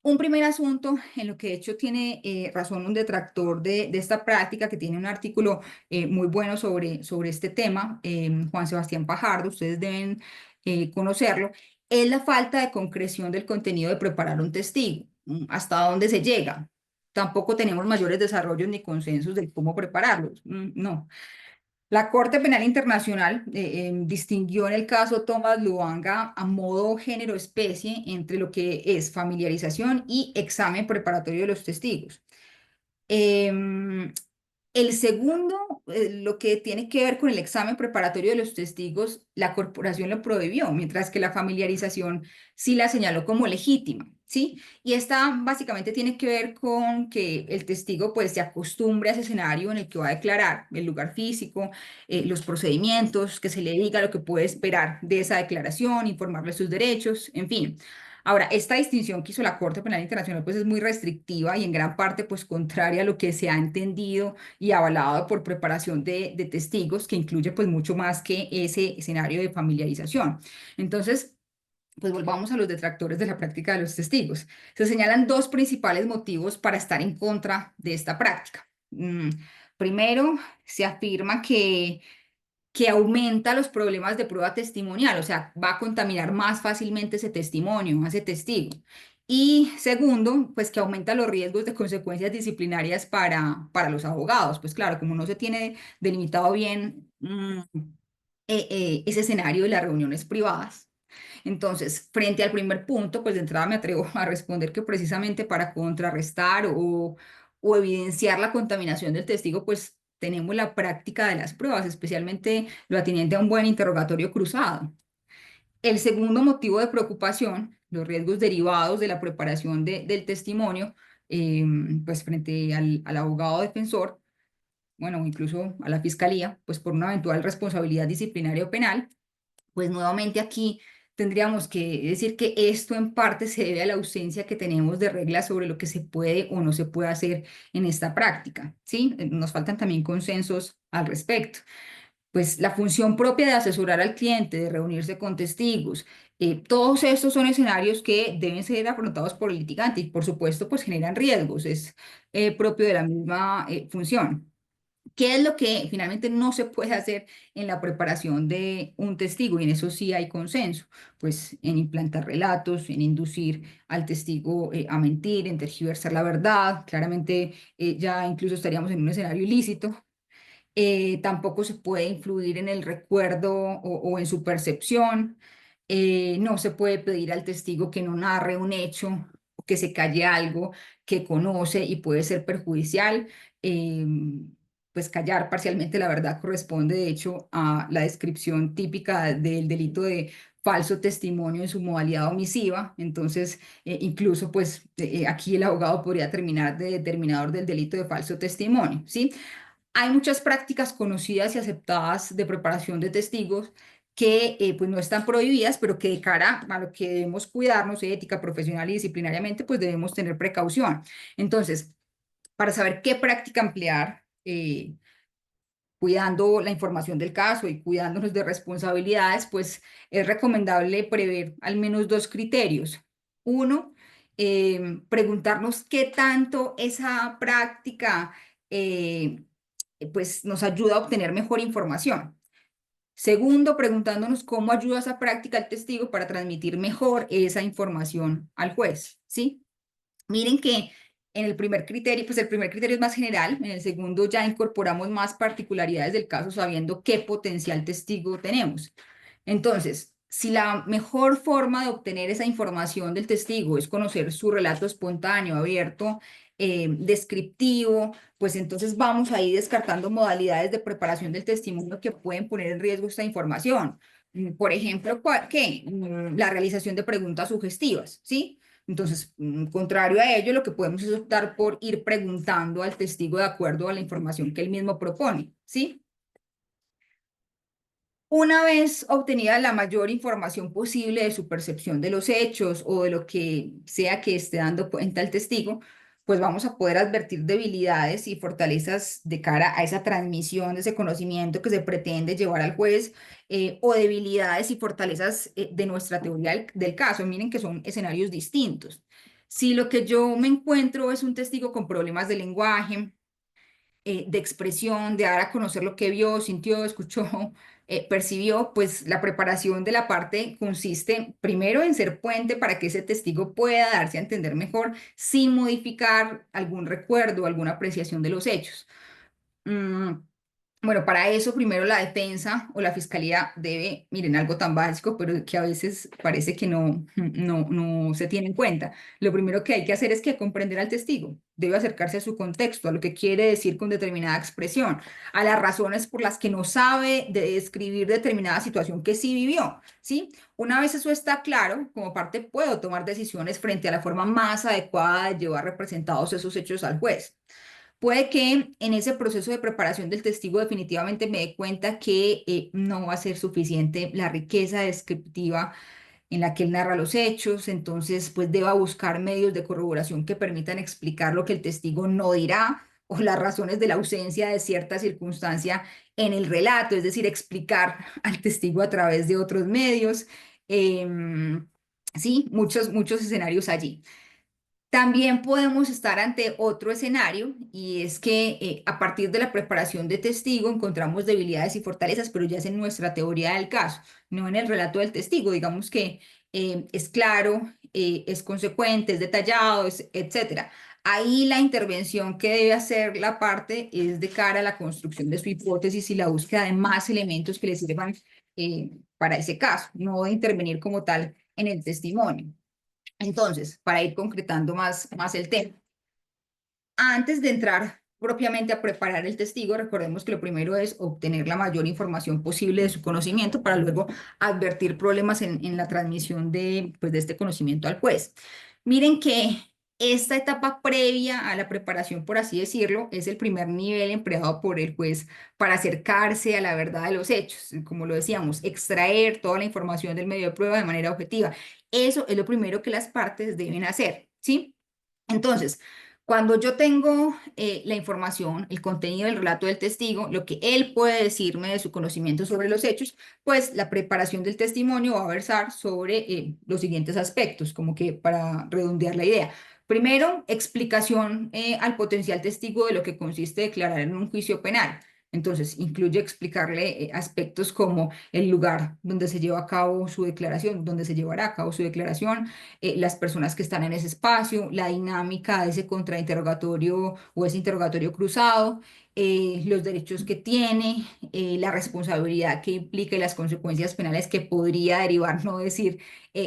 Un primer asunto en lo que de hecho tiene razón un detractor de esta práctica que tiene un artículo muy bueno sobre este tema, Juan Sebastián Pajardo, ustedes deben conocerlo, es la falta de concreción del contenido de preparar un testigo. ¿Hasta dónde se llega? Tampoco tenemos mayores desarrollos ni consensos de cómo prepararlos. No. La Corte Penal Internacional distinguió en el caso Thomas Lubanga a modo género-especie entre lo que es familiarización y examen preparatorio de los testigos. Em, el segundo, lo que tiene que ver con el examen preparatorio de los testigos, la corporación lo prohibió, mientras que la familiarización sí la señaló como legítima, ¿sí? Y esta básicamente tiene que ver con que el testigo pues se acostumbre a ese escenario en el que va a declarar, el lugar físico, los procedimientos, que se le diga lo que puede esperar de esa declaración, informarle sus derechos, en fin. Ahora, esta distinción que hizo la Corte Penal Internacional pues es muy restrictiva y en gran parte pues contraria a lo que se ha entendido y avalado por preparación de testigos, que incluye pues mucho más que ese escenario de familiarización. Entonces, pues volvamos a los detractores de la práctica de los testigos. Se señalan dos principales motivos para estar en contra de esta práctica. Primero, se afirma que aumenta los problemas de prueba testimonial, o sea, va a contaminar más fácilmente ese testimonio, ese testigo. Y segundo, pues que aumenta los riesgos de consecuencias disciplinarias para los abogados. Pues claro, como no se tiene delimitado bien ese escenario de las reuniones privadas. Entonces, frente al primer punto, pues de entrada me atrevo a responder que precisamente para contrarrestar o evidenciar la contaminación del testigo, pues tenemos la práctica de las pruebas, especialmente lo atinente a un buen interrogatorio cruzado. El segundo motivo de preocupación, los riesgos derivados de la preparación del testimonio, pues frente al abogado defensor, bueno, o incluso a la fiscalía, pues por una eventual responsabilidad disciplinaria o penal, pues nuevamente aquí tendríamos que decir que esto en parte se debe a la ausencia que tenemos de reglas sobre lo que se puede o no se puede hacer en esta práctica, ¿sí? Nos faltan también consensos al respecto. Pues la función propia de asesorar al cliente, de reunirse con testigos, todos estos son escenarios que deben ser afrontados por el litigante y por supuesto pues generan riesgos, es propio de la misma función. ¿Qué es lo que finalmente no se puede hacer en la preparación de un testigo? Y en eso sí hay consenso, pues en implantar relatos, en inducir al testigo a mentir, en tergiversar la verdad. Claramente ya incluso estaríamos en un escenario ilícito. Tampoco se puede influir en el recuerdo o en su percepción. No se puede pedir al testigo que no narre un hecho o que se calle algo que conoce y puede ser perjudicial. Eh, pues callar parcialmente la verdad corresponde de hecho a la descripción típica del delito de falso testimonio en su modalidad omisiva. Entonces, incluso pues aquí el abogado podría terminar de determinador del delito de falso testimonio, ¿sí? Hay muchas prácticas conocidas y aceptadas de preparación de testigos que pues no están prohibidas, pero que de cara a lo que debemos cuidarnos, ética, profesional y disciplinariamente, pues debemos tener precaución. Entonces, para saber qué práctica emplear, cuidando la información del caso y cuidándonos de responsabilidades, pues es recomendable prever al menos dos criterios. Uno, preguntarnos qué tanto esa práctica pues nos ayuda a obtener mejor información. Segundo, preguntándonos cómo ayuda esa práctica al testigo para transmitir mejor esa información al juez, ¿sí? Miren que en el primer criterio, pues el primer criterio es más general, en el segundo ya incorporamos más particularidades del caso sabiendo qué potencial testigo tenemos. Entonces, si la mejor forma de obtener esa información del testigo es conocer su relato espontáneo, abierto, descriptivo, pues entonces vamos ahí descartando modalidades de preparación del testimonio que pueden poner en riesgo esta información. Por ejemplo, ¿qué? La realización de preguntas sugestivas, ¿sí? Entonces, contrario a ello, lo que podemos es optar por ir preguntando al testigo de acuerdo a la información que él mismo propone, ¿sí? Una vez obtenida la mayor información posible de su percepción de los hechos o de lo que sea que esté dando cuenta el testigo, pues vamos a poder advertir debilidades y fortalezas de cara a esa transmisión de ese conocimiento que se pretende llevar al juez o debilidades y fortalezas de nuestra teoría del caso. Miren que son escenarios distintos. Si lo que yo me encuentro es un testigo con problemas de lenguaje, de expresión, de dar a conocer lo que vio, sintió, escuchó, percibió, pues la preparación de la parte consiste primero en ser puente para que ese testigo pueda darse a entender mejor sin modificar algún recuerdo, alguna apreciación de los hechos. Mm, Bueno, para eso primero la defensa o la fiscalía debe, miren, algo tan básico, pero que a veces parece que no se tiene en cuenta. Lo primero que hay que hacer es que comprender al testigo. Debe acercarse a su contexto, a lo que quiere decir con determinada expresión, a las razones por las que no sabe describir determinada situación que sí vivió, ¿sí? Una vez eso está claro, como parte puedo tomar decisiones frente a la forma más adecuada de llevar representados esos hechos al juez. Puede que en ese proceso de preparación del testigo definitivamente me dé cuenta que no va a ser suficiente la riqueza descriptiva en la que él narra los hechos, entonces pues deba buscar medios de corroboración que permitan explicar lo que el testigo no dirá o las razones de la ausencia de cierta circunstancia en el relato, es decir, explicar al testigo a través de otros medios. Em, sí, muchos escenarios allí. También podemos estar ante otro escenario y es que a partir de la preparación de testigo encontramos debilidades y fortalezas, pero ya es en nuestra teoría del caso, no en el relato del testigo. Digamos que es claro, es consecuente, es detallado, etcétera. Ahí la intervención que debe hacer la parte es de cara a la construcción de su hipótesis y la búsqueda de más elementos que le sirvan para ese caso, no de intervenir como tal en el testimonio. Entonces, para ir concretando más el tema, antes de entrar propiamente a preparar el testigo, recordemos que lo primero es obtener la mayor información posible de su conocimiento para luego advertir problemas en la transmisión pues, de este conocimiento al juez. Miren que esta etapa previa a la preparación, por así decirlo, es el primer nivel empleado por el juez para acercarse a la verdad de los hechos. Como lo decíamos, extraer toda la información del medio de prueba de manera objetiva. Eso es lo primero que las partes deben hacer, ¿sí? Entonces, cuando yo tengo la información, el contenido del relato del testigo, lo que él puede decirme de su conocimiento sobre los hechos, pues la preparación del testimonio va a versar sobre los siguientes aspectos, como que para redondear la idea. Primero, explicación al potencial testigo de lo que consiste declarar en un juicio penal. Entonces, incluye explicarle aspectos como el lugar donde se lleva a cabo su declaración, donde se llevará a cabo su declaración, las personas que están en ese espacio, la dinámica de ese contrainterrogatorio o ese interrogatorio cruzado, los derechos que tiene, la responsabilidad que implica y las consecuencias penales que podría derivar no decir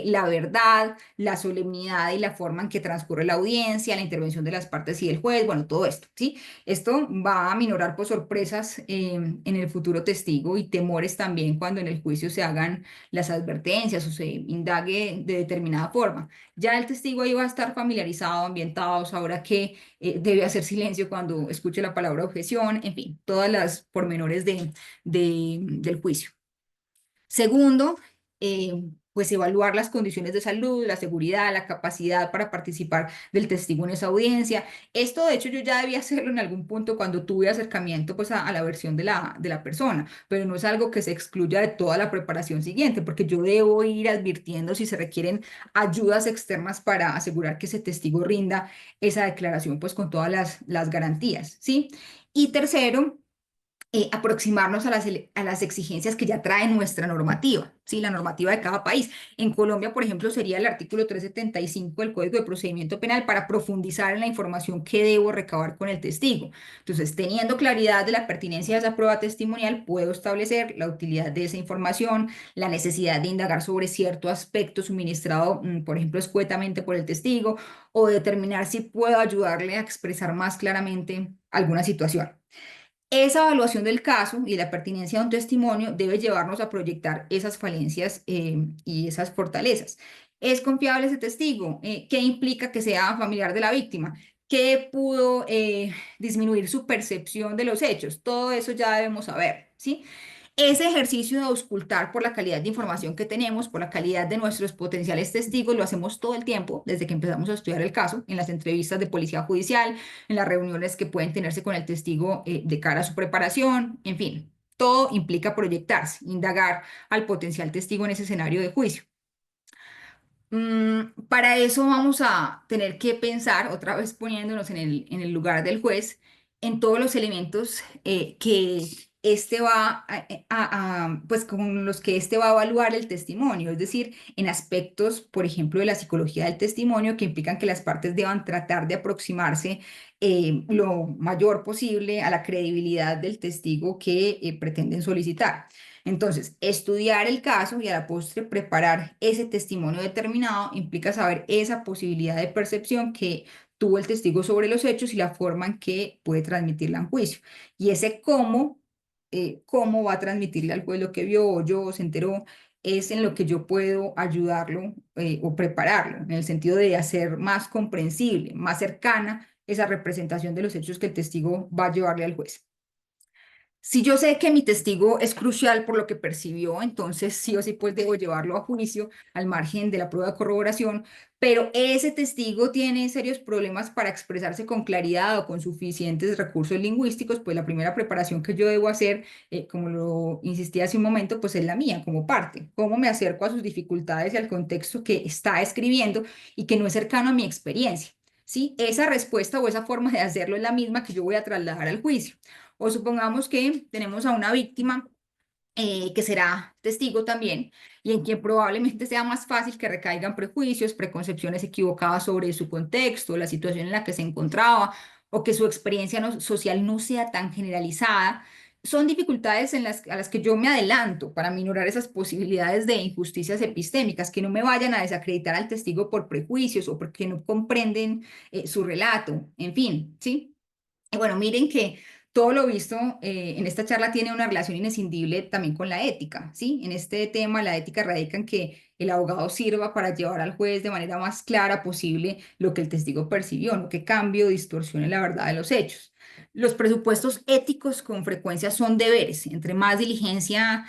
la verdad, la solemnidad y la forma en que transcurre la audiencia, la intervención de las partes y del juez, bueno, todo esto, ¿sí? Esto va a minorar por sorpresas en el futuro testigo y temores también cuando en el juicio se hagan las advertencias o se indague de determinada forma. Ya el testigo ahí va a estar familiarizado, ambientado, sabrá que debe hacer silencio cuando escuche la palabra objeción, en fin, todas las pormenores del juicio. Segundo, pues evaluar las condiciones de salud, la seguridad, la capacidad para participar del testigo en esa audiencia. Esto, de hecho, yo ya debía hacerlo en algún punto cuando tuve acercamiento pues, a la versión de la persona, pero no es algo que se excluya de toda la preparación siguiente, porque yo debo ir advirtiendo si se requieren ayudas externas para asegurar que ese testigo rinda esa declaración pues, con todas las garantías, ¿sí? Y tercero, aproximarnos a las exigencias que ya trae nuestra normativa, ¿sí? La normativa de cada país. En Colombia, por ejemplo, sería el artículo 375 del Código de Procedimiento Penal para profundizar en la información que debo recabar con el testigo. Entonces, teniendo claridad de la pertinencia de esa prueba testimonial, puedo establecer la utilidad de esa información, la necesidad de indagar sobre cierto aspecto suministrado, por ejemplo, escuetamente por el testigo, o determinar si puedo ayudarle a expresar más claramente alguna situación. Esa evaluación del caso y la pertinencia de un testimonio debe llevarnos a proyectar esas falencias y esas fortalezas. ¿Es confiable ese testigo? ¿Qué implica que sea familiar de la víctima? ¿Qué pudo disminuir su percepción de los hechos? Todo eso ya debemos saber, ¿sí? Ese ejercicio de auscultar por la calidad de información que tenemos, por la calidad de nuestros potenciales testigos, lo hacemos todo el tiempo desde que empezamos a estudiar el caso, en las entrevistas de policía judicial, en las reuniones que pueden tenerse con el testigo de cara a su preparación, en fin, todo implica proyectarse, indagar al potencial testigo en ese escenario de juicio. Para eso vamos a tener que pensar, otra vez poniéndonos en el lugar del juez, en todos los elementos que pues con los que este va a evaluar el testimonio, es decir, en aspectos, por ejemplo, de la psicología del testimonio, que implican que las partes deban tratar de aproximarse lo mayor posible a la credibilidad del testigo que pretenden solicitar. Entonces, estudiar el caso y a la postre preparar ese testimonio determinado implica saber esa posibilidad de percepción que tuvo el testigo sobre los hechos y la forma en que puede transmitirla en juicio. Y ese cómo va a transmitirle al juez lo que vio, oyó, o se enteró, es en lo que yo puedo ayudarlo o prepararlo, en el sentido de hacer más comprensible, más cercana esa representación de los hechos que el testigo va a llevarle al juez. Si yo sé que mi testigo es crucial por lo que percibió, entonces sí o sí pues debo llevarlo a juicio al margen de la prueba de corroboración, pero ese testigo tiene serios problemas para expresarse con claridad o con suficientes recursos lingüísticos, pues la primera preparación que yo debo hacer, como lo insistí hace un momento, pues es la mía como parte. ¿Cómo me acerco a sus dificultades y al contexto que está escribiendo y que no es cercano a mi experiencia? ¿Sí? Esa respuesta o esa forma de hacerlo es la misma que yo voy a trasladar al juicio. O supongamos que tenemos a una víctima que será testigo también y en quien probablemente sea más fácil que recaigan prejuicios, preconcepciones equivocadas sobre su contexto, la situación en la que se encontraba o que su experiencia social no sea tan generalizada. Son dificultades a las que yo me adelanto para minorar esas posibilidades de injusticias epistémicas, que no me vayan a desacreditar al testigo por prejuicios o porque no comprenden su relato, en fin, ¿sí? Y bueno, miren que todo lo visto en esta charla tiene una relación inescindible también con la ética, ¿sí? En este tema, la ética radica en que el abogado sirva para llevar al juez de manera más clara posible lo que el testigo percibió, no que cambie o distorsione la verdad de los hechos. Los presupuestos éticos con frecuencia son deberes. Entre más diligencia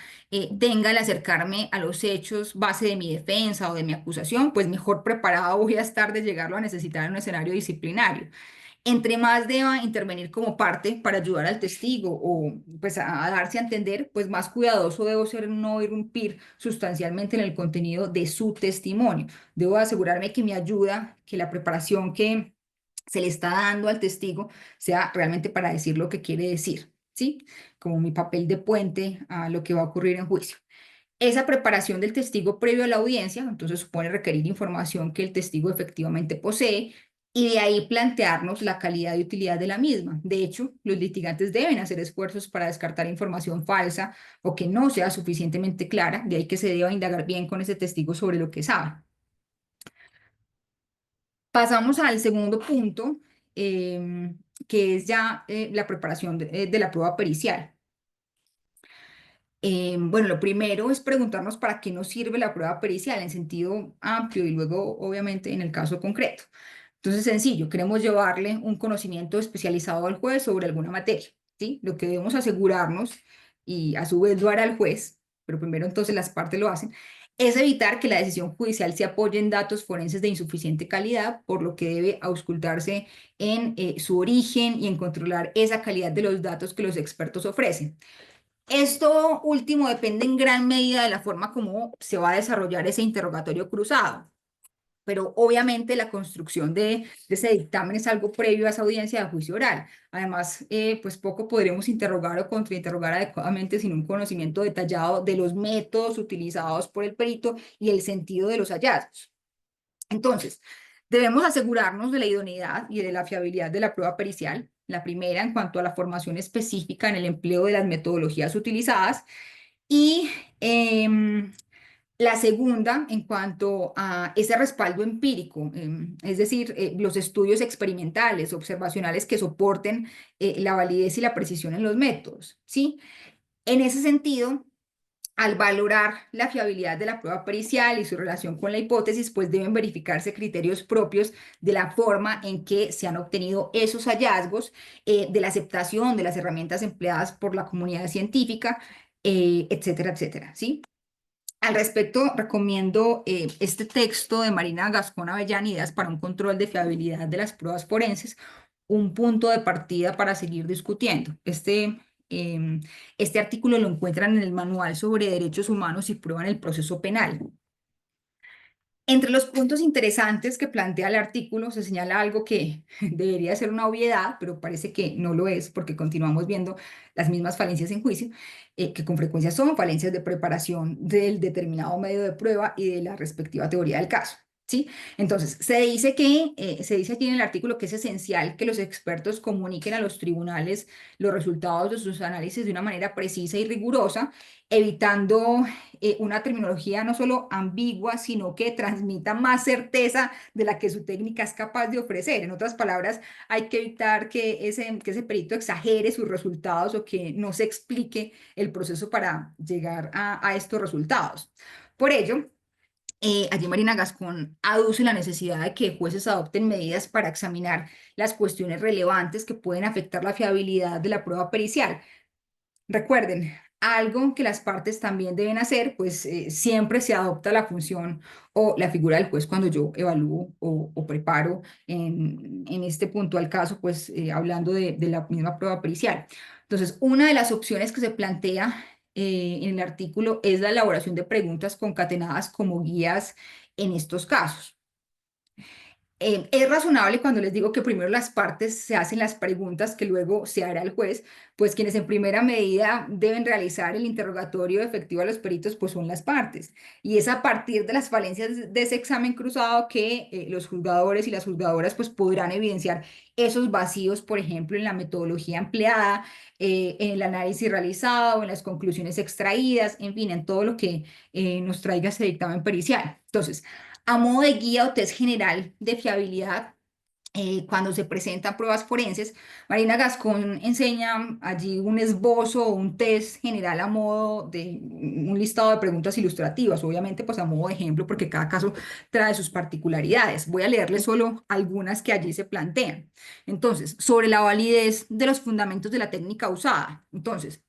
tenga al acercarme a los hechos base de mi defensa o de mi acusación, pues mejor preparado voy a estar de llegarlo a necesitar en un escenario disciplinario. Entre más deba intervenir como parte para ayudar al testigo o pues a darse a entender, pues más cuidadoso debo ser en no irrumpir sustancialmente en el contenido de su testimonio. Debo asegurarme que mi ayuda, que la preparación que se le está dando al testigo sea realmente para decir lo que quiere decir, ¿sí? Como mi papel de puente a lo que va a ocurrir en juicio. Esa preparación del testigo previo a la audiencia, entonces supone requerir información que el testigo efectivamente posee y de ahí plantearnos la calidad y utilidad de la misma. De hecho, los litigantes deben hacer esfuerzos para descartar información falsa o que no sea suficientemente clara, de ahí que se deba indagar bien con ese testigo sobre lo que sabe. Pasamos al segundo punto, que es ya la preparación de la prueba pericial. Bueno, lo primero es preguntarnos para qué nos sirve la prueba pericial en sentido amplio y luego, obviamente, en el caso concreto. Entonces, sencillo, queremos llevarle un conocimiento especializado al juez sobre alguna materia, ¿sí? Lo que debemos asegurarnos, y a su vez lo hará el juez, pero primero entonces las partes lo hacen, es evitar que la decisión judicial se apoye en datos forenses de insuficiente calidad, por lo que debe auscultarse en su origen y en controlar esa calidad de los datos que los expertos ofrecen. Esto último depende en gran medida de la forma como se va a desarrollar ese interrogatorio cruzado, pero obviamente la construcción de ese dictamen es algo previo a esa audiencia de juicio oral. Además, pues poco podremos interrogar o contrainterrogar adecuadamente sin un conocimiento detallado de los métodos utilizados por el perito y el sentido de los hallazgos. Entonces, debemos asegurarnos de la idoneidad y de la fiabilidad de la prueba pericial. La primera, en cuanto a la formación específica en el empleo de las metodologías utilizadas. Y la segunda, en cuanto a ese respaldo empírico, es decir, los estudios experimentales, observacionales que soporten la validez y la precisión en los métodos, ¿sí? En ese sentido, al valorar la fiabilidad de la prueba pericial y su relación con la hipótesis, pues deben verificarse criterios propios de la forma en que se han obtenido esos hallazgos, de la aceptación de las herramientas empleadas por la comunidad científica, etcétera, etcétera, ¿sí? Al respecto, recomiendo este texto de Marina Gascón Avellán, Ideas para un control de fiabilidad de las pruebas forenses, un punto de partida para seguir discutiendo. Este artículo lo encuentran en el Manual sobre Derechos Humanos y Prueba en el Proceso Penal. Entre los puntos interesantes que plantea el artículo se señala algo que debería ser una obviedad, pero parece que no lo es porque continuamos viendo las mismas falencias en juicio, que con frecuencia son falencias de preparación del determinado medio de prueba y de la respectiva teoría del caso. ¿Sí? Entonces, se dice aquí en el artículo que es esencial que los expertos comuniquen a los tribunales los resultados de sus análisis de una manera precisa y rigurosa, evitando una terminología no solo ambigua, sino que transmita más certeza de la que su técnica es capaz de ofrecer. En otras palabras, hay que evitar que ese perito exagere sus resultados o que no se explique el proceso para llegar a estos resultados. Por ello, allí Marina Gascón aduce la necesidad de que jueces adopten medidas para examinar las cuestiones relevantes que pueden afectar la fiabilidad de la prueba pericial. Recuerden, algo que las partes también deben hacer, pues siempre se adopta la función o la figura del juez cuando yo evalúo o preparo en este puntual caso, pues hablando de la misma prueba pericial. Entonces, una de las opciones que se plantea en el artículo es la elaboración de preguntas concatenadas como guías en estos casos. Es razonable cuando les digo que primero las partes se hacen las preguntas que luego se hará el juez, pues quienes en primera medida deben realizar el interrogatorio efectivo a los peritos, pues son las partes. Y es a partir de las falencias de ese examen cruzado que los juzgadores y las juzgadoras pues podrán evidenciar esos vacíos, por ejemplo, en la metodología empleada, en el análisis realizado, en las conclusiones extraídas, en fin, en todo lo que nos traiga ese dictamen pericial. Entonces, a modo de guía o test general de fiabilidad, cuando se presentan pruebas forenses, Marina Gascón enseña allí un esbozo o un test general a modo de un listado de preguntas ilustrativas, obviamente pues a modo de ejemplo porque cada caso trae sus particularidades. Voy a leerles solo algunas que allí se plantean. Entonces, sobre la validez de los fundamentos de la técnica usada. Entonces,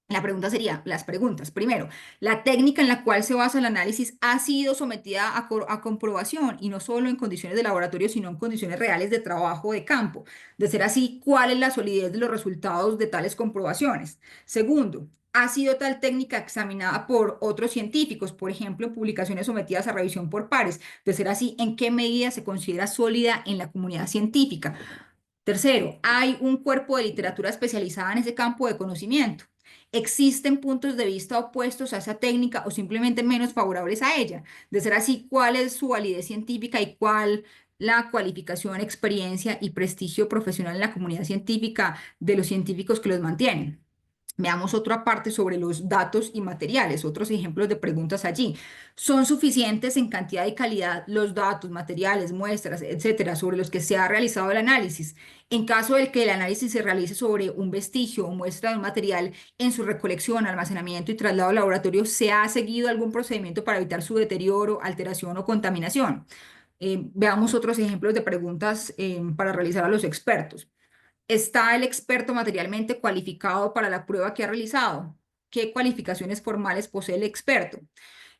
la pregunta sería, las preguntas. Primero, ¿la técnica en la cual se basa el análisis ha sido sometida a comprobación y no solo en condiciones de laboratorio, sino en condiciones reales de trabajo de campo? De ser así, ¿cuál es la solidez de los resultados de tales comprobaciones? Segundo, ¿ha sido tal técnica examinada por otros científicos, por ejemplo, en publicaciones sometidas a revisión por pares? De ser así, ¿en qué medida se considera sólida en la comunidad científica? Tercero, hay un cuerpo de literatura especializada en ese campo de conocimiento. ¿Existen puntos de vista opuestos a esa técnica o simplemente menos favorables a ella? De ser así, ¿cuál es su validez científica y cuál la cualificación, experiencia y prestigio profesional en la comunidad científica de los científicos que los mantienen? Veamos otra parte sobre los datos y materiales, otros ejemplos de preguntas allí. ¿Son suficientes en cantidad y calidad los datos, materiales, muestras, etcétera, sobre los que se ha realizado el análisis? En caso de que el análisis se realice sobre un vestigio o muestra de un material en su recolección, almacenamiento y traslado al laboratorio, ¿se ha seguido algún procedimiento para evitar su deterioro, alteración o contaminación? Veamos otros ejemplos de preguntas para realizar a los expertos. ¿Está el experto materialmente cualificado para la prueba que ha realizado? ¿Qué cualificaciones formales posee el experto?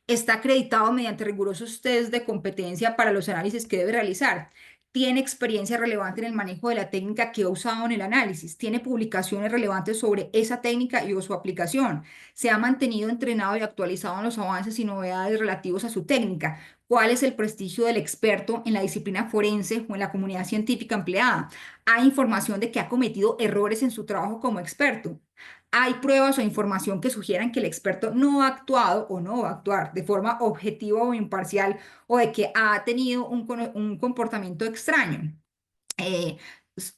¿Está acreditado mediante rigurosos test de competencia para los análisis que debe realizar? ¿Tiene experiencia relevante en el manejo de la técnica que ha usado en el análisis? ¿Tiene publicaciones relevantes sobre esa técnica y o su aplicación? ¿Se ha mantenido entrenado y actualizado en los avances y novedades relativos a su técnica? ¿Cuál es el prestigio del experto en la disciplina forense o en la comunidad científica empleada? ¿Hay información de que ha cometido errores en su trabajo como experto? ¿Hay pruebas o información que sugieran que el experto no ha actuado o no va a actuar de forma objetiva o imparcial o de que ha tenido un comportamiento extraño? Eh,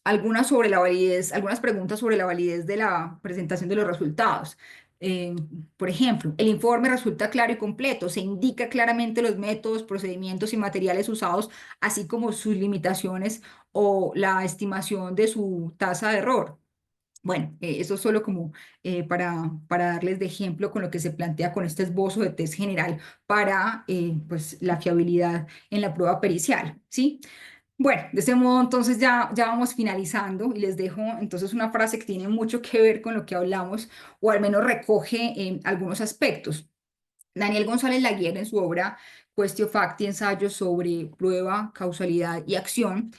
algunas preguntas sobre la validez de la presentación de los resultados. Eh, por ejemplo, el informe resulta claro y completo, se indica claramente los métodos, procedimientos y materiales usados, así como sus limitaciones o la estimación de su tasa de error. Bueno, eso solo como para darles de ejemplo con lo que se plantea con este esbozo de test general para pues, la fiabilidad en la prueba pericial, ¿sí? Bueno, de ese modo entonces ya vamos finalizando y les dejo entonces una frase que tiene mucho que ver con lo que hablamos o al menos recoge algunos aspectos. Daniel González Laguerre en su obra Quaestio Facti, ensayo sobre prueba, causalidad y acción,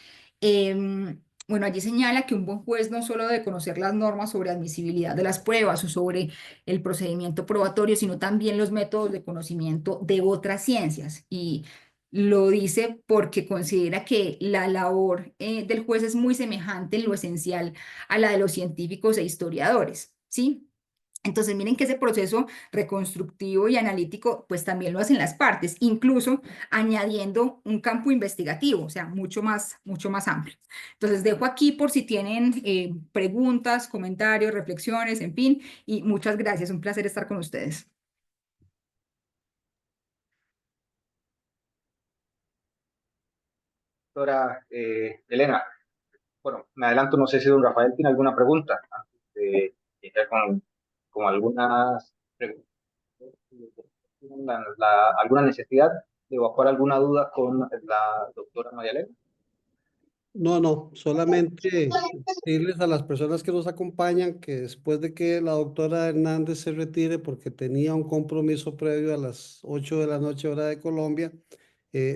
bueno, allí señala que un buen juez no solo debe conocer las normas sobre admisibilidad de las pruebas o sobre el procedimiento probatorio, sino también los métodos de conocimiento de otras ciencias. Y Lo dice porque considera que la labor del juez es muy semejante en lo esencial a la de los científicos e historiadores, ¿sí? Entonces, miren que ese proceso reconstructivo y analítico, pues también lo hacen las partes, incluso añadiendo un campo investigativo, o sea, mucho más amplio. Entonces, dejo aquí por si tienen preguntas, comentarios, reflexiones, en fin, y muchas gracias, un placer estar con ustedes. Doctora Elena, bueno, me adelanto, no sé si don Rafael tiene alguna pregunta antes de iniciar con algunas preguntas. ¿Alguna necesidad de evacuar alguna duda con la doctora María Elena? No, no, solamente decirles a las personas que nos acompañan que después de que la doctora Hernández se retire, porque tenía un compromiso previo a las 8 de la noche, hora de Colombia,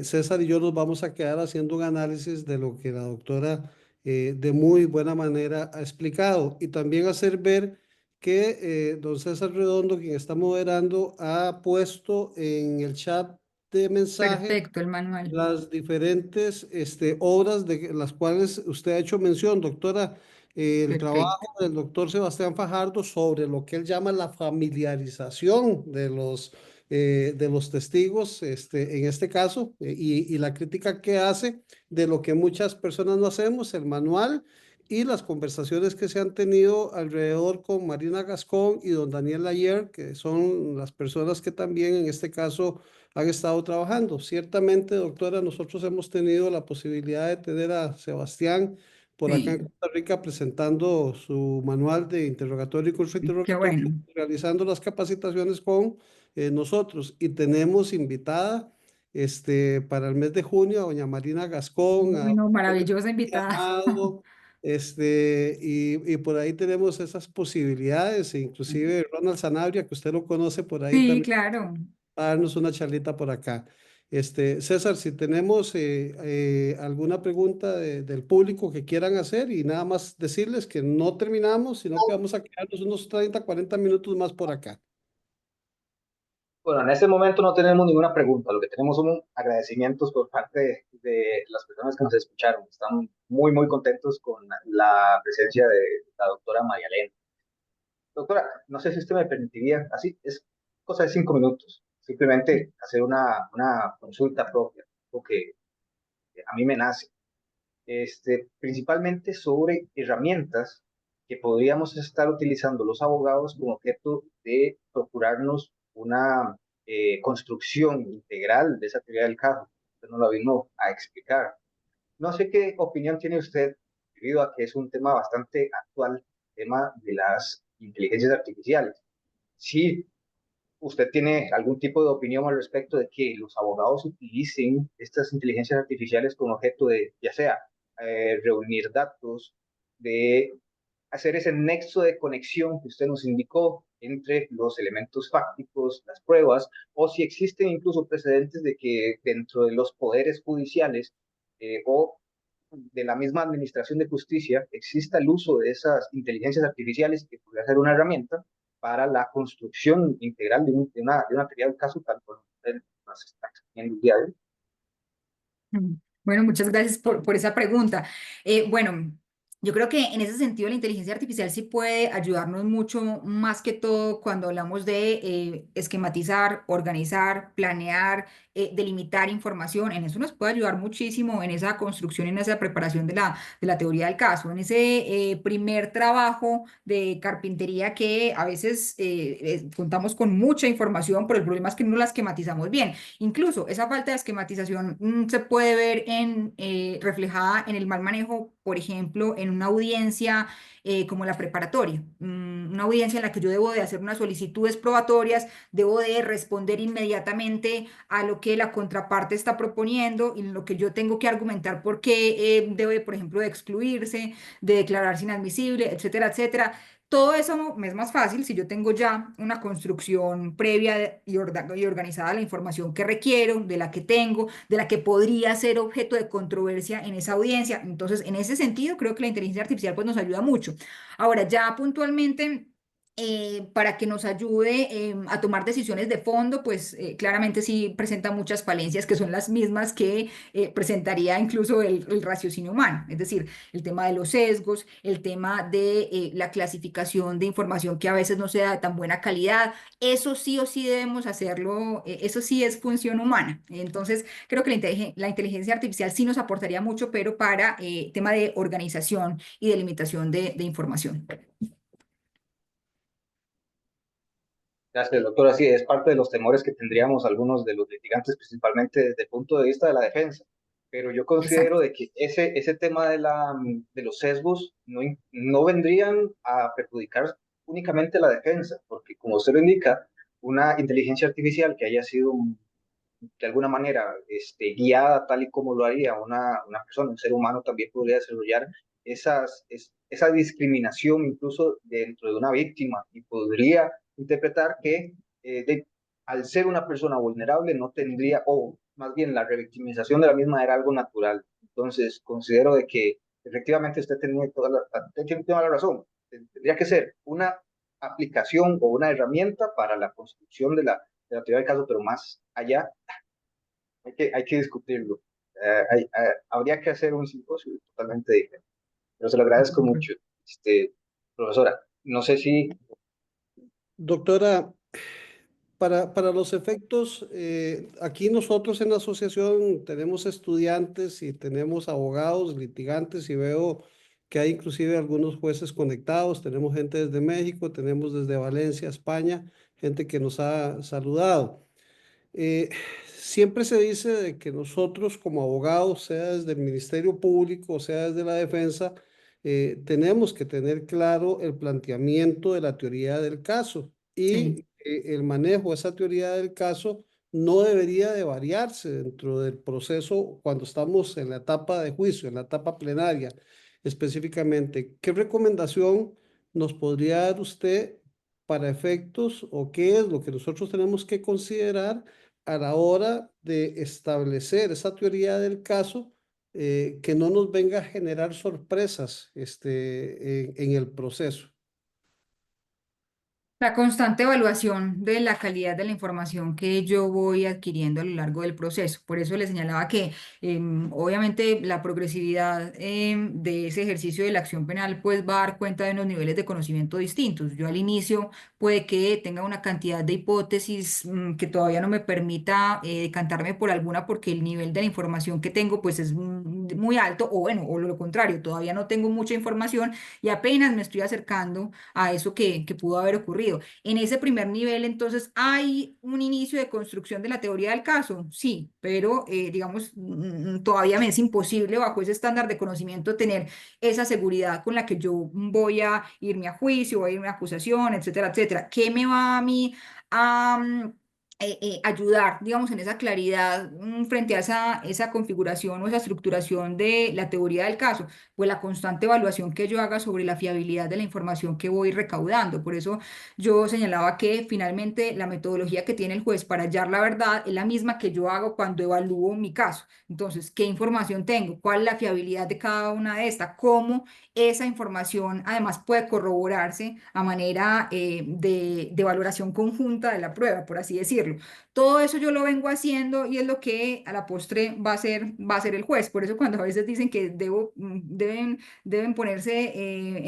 César y yo nos vamos a quedar haciendo un análisis de lo que la doctora de muy buena manera ha explicado y también hacer ver que don César Redondo, quien está moderando, ha puesto en el chat de mensajes Perfecto, el manual. las diferentes obras de las cuales usted ha hecho mención, doctora, el Perfecto. trabajo del doctor Sebastián Fajardo sobre lo que él llama la familiarización de los testigos, en este caso, y la crítica que hace de lo que muchas personas no hacemos, el manual y las conversaciones que se han tenido alrededor con Marina Gascón y don Daniel Ayer, que son las personas que también en este caso han estado trabajando. Ciertamente, doctora, nosotros hemos tenido la posibilidad de tener a Sebastián por acá en Sí, Costa Rica presentando su manual de interrogatorio y qué contrainterrogatorio, bueno. realizando las capacitaciones con nosotros. Y tenemos invitada para el mes de junio a doña Marina Gascón, a Bueno, maravillosa invitada. Amado, y por ahí tenemos esas posibilidades, e inclusive Ronald Sanabria, que usted lo conoce por ahí Sí, también claro. a darnos una charlita por acá. César, si tenemos alguna pregunta del público que quieran hacer y nada más decirles que no terminamos, sino que vamos a quedarnos unos 30, 40 minutos más por acá. Bueno, en este momento no tenemos ninguna pregunta, lo que tenemos son agradecimientos por parte de las personas que nos escucharon. Están muy, muy contentos con la presencia de la doctora María Elena. Doctora, no sé si usted me permitiría, así es cosa de 5 minutos, simplemente hacer una consulta propia, porque a mí me nace, principalmente sobre herramientas que podríamos estar utilizando los abogados con objeto de procurarnos una construcción integral de esa teoría del caso. Usted no lo vino a explicar. No sé qué opinión tiene usted, debido a que es un tema bastante actual, el tema de las inteligencias artificiales. Si usted tiene algún tipo de opinión al respecto de que los abogados utilicen estas inteligencias artificiales con objeto de, ya sea, reunir datos, de hacer ese nexo de conexión que usted nos indicó entre los elementos fácticos, las pruebas, o si existen incluso precedentes de que dentro de los poderes judiciales o de la misma administración de justicia exista el uso de esas inteligencias artificiales que podría ser una herramienta para la construcción integral de una teoría del caso tal como usted nos está exponiendo el día de hoy. Bueno, muchas gracias por esa pregunta. Bueno, yo creo que en ese sentido la inteligencia artificial sí puede ayudarnos mucho, más que todo cuando hablamos de esquematizar, organizar, planear, delimitar información. En eso nos puede ayudar muchísimo en esa construcción, en esa preparación de la teoría del caso, en ese primer trabajo de carpintería que a veces contamos con mucha información, pero el problema es que no la esquematizamos bien. Incluso esa falta de esquematización se puede ver reflejada en el mal manejo, por ejemplo, en una audiencia como la preparatoria, una audiencia en la que yo debo de hacer unas solicitudes probatorias, debo de responder inmediatamente a lo que la contraparte está proponiendo y en lo que yo tengo que argumentar por qué debe, por ejemplo, de excluirse, de declararse inadmisible, etcétera, etcétera. Todo eso me es más fácil si yo tengo ya una construcción previa y organizada de la información que requiero, de la que tengo, de la que podría ser objeto de controversia en esa audiencia. Entonces, en ese sentido, creo que la inteligencia artificial pues, nos ayuda mucho. Ahora, ya puntualmente para que nos ayude a tomar decisiones de fondo, pues claramente sí presenta muchas falencias que son las mismas que presentaría incluso el raciocinio humano, es decir, el tema de los sesgos, el tema de la clasificación de información que a veces no sea de tan buena calidad, eso sí o sí debemos hacerlo, eso sí es función humana. Entonces, creo que la inteligencia artificial sí nos aportaría mucho, pero para tema de organización y delimitación de información. Gracias, doctora. Sí, es parte de los temores que tendríamos algunos de los litigantes, principalmente desde el punto de vista de la defensa. Pero yo considero Exacto. de que ese tema de los sesgos no vendrían a perjudicar únicamente la defensa, porque como usted lo indica, una inteligencia artificial que haya sido de alguna manera guiada tal y como lo haría una persona, un ser humano, también podría desarrollar esa discriminación incluso dentro de una víctima y podría interpretar que al ser una persona vulnerable no tendría, o más bien la revictimización de la misma era algo natural. Entonces, considero de que efectivamente tiene toda la razón. Tendría que ser una aplicación o una herramienta para la construcción de la teoría del caso, pero más allá hay que discutirlo. Habría que hacer un simposio totalmente diferente. Pero se lo agradezco mucho, profesora. No sé si Doctora, para los efectos, aquí nosotros en la asociación tenemos estudiantes y tenemos abogados, litigantes y veo que hay inclusive algunos jueces conectados. Tenemos gente desde México, tenemos desde Valencia, España, gente que nos ha saludado. Eh, Siempre se dice de que nosotros como abogados, sea desde el Ministerio Público, sea desde la defensa, tenemos que tener claro el planteamiento de la teoría del caso Sí. y el manejo de esa teoría del caso no debería de variarse dentro del proceso cuando estamos en la etapa de juicio, en la etapa plenaria específicamente. ¿Qué recomendación nos podría dar usted para efectos o qué es lo que nosotros tenemos que considerar a la hora de establecer esa teoría del caso, que no nos venga a generar sorpresas en el proceso? La constante evaluación de la calidad de la información que yo voy adquiriendo a lo largo del proceso. Por eso le señalaba que obviamente la progresividad de ese ejercicio de la acción penal pues va a dar cuenta de unos niveles de conocimiento distintos. Yo al inicio puede que tenga una cantidad de hipótesis que todavía no me permita decantarme por alguna porque el nivel de la información que tengo pues es muy alto o bueno, o lo contrario, todavía no tengo mucha información y apenas me estoy acercando a eso que pudo haber ocurrido. En ese primer nivel, entonces, ¿hay un inicio de construcción de la teoría del caso? Sí, pero digamos, todavía me es imposible bajo ese estándar de conocimiento tener esa seguridad con la que yo voy a irme a juicio, voy a irme a acusación, etcétera, etcétera. ¿Qué me va a mí a ayudar, digamos, en esa claridad frente a esa configuración o esa estructuración de la teoría del caso? Pues la constante evaluación que yo haga sobre la fiabilidad de la información que voy recaudando. Por eso yo señalaba que finalmente la metodología que tiene el juez para hallar la verdad es la misma que yo hago cuando evalúo mi caso. Entonces, ¿qué información tengo? ¿Cuál es la fiabilidad de cada una de estas? ¿Cómo esa información además puede corroborarse a manera de valoración conjunta de la prueba, por así decirlo? Todo eso yo lo vengo haciendo y es lo que a la postre va a ser el juez. Por eso cuando a veces dicen que deben ponerse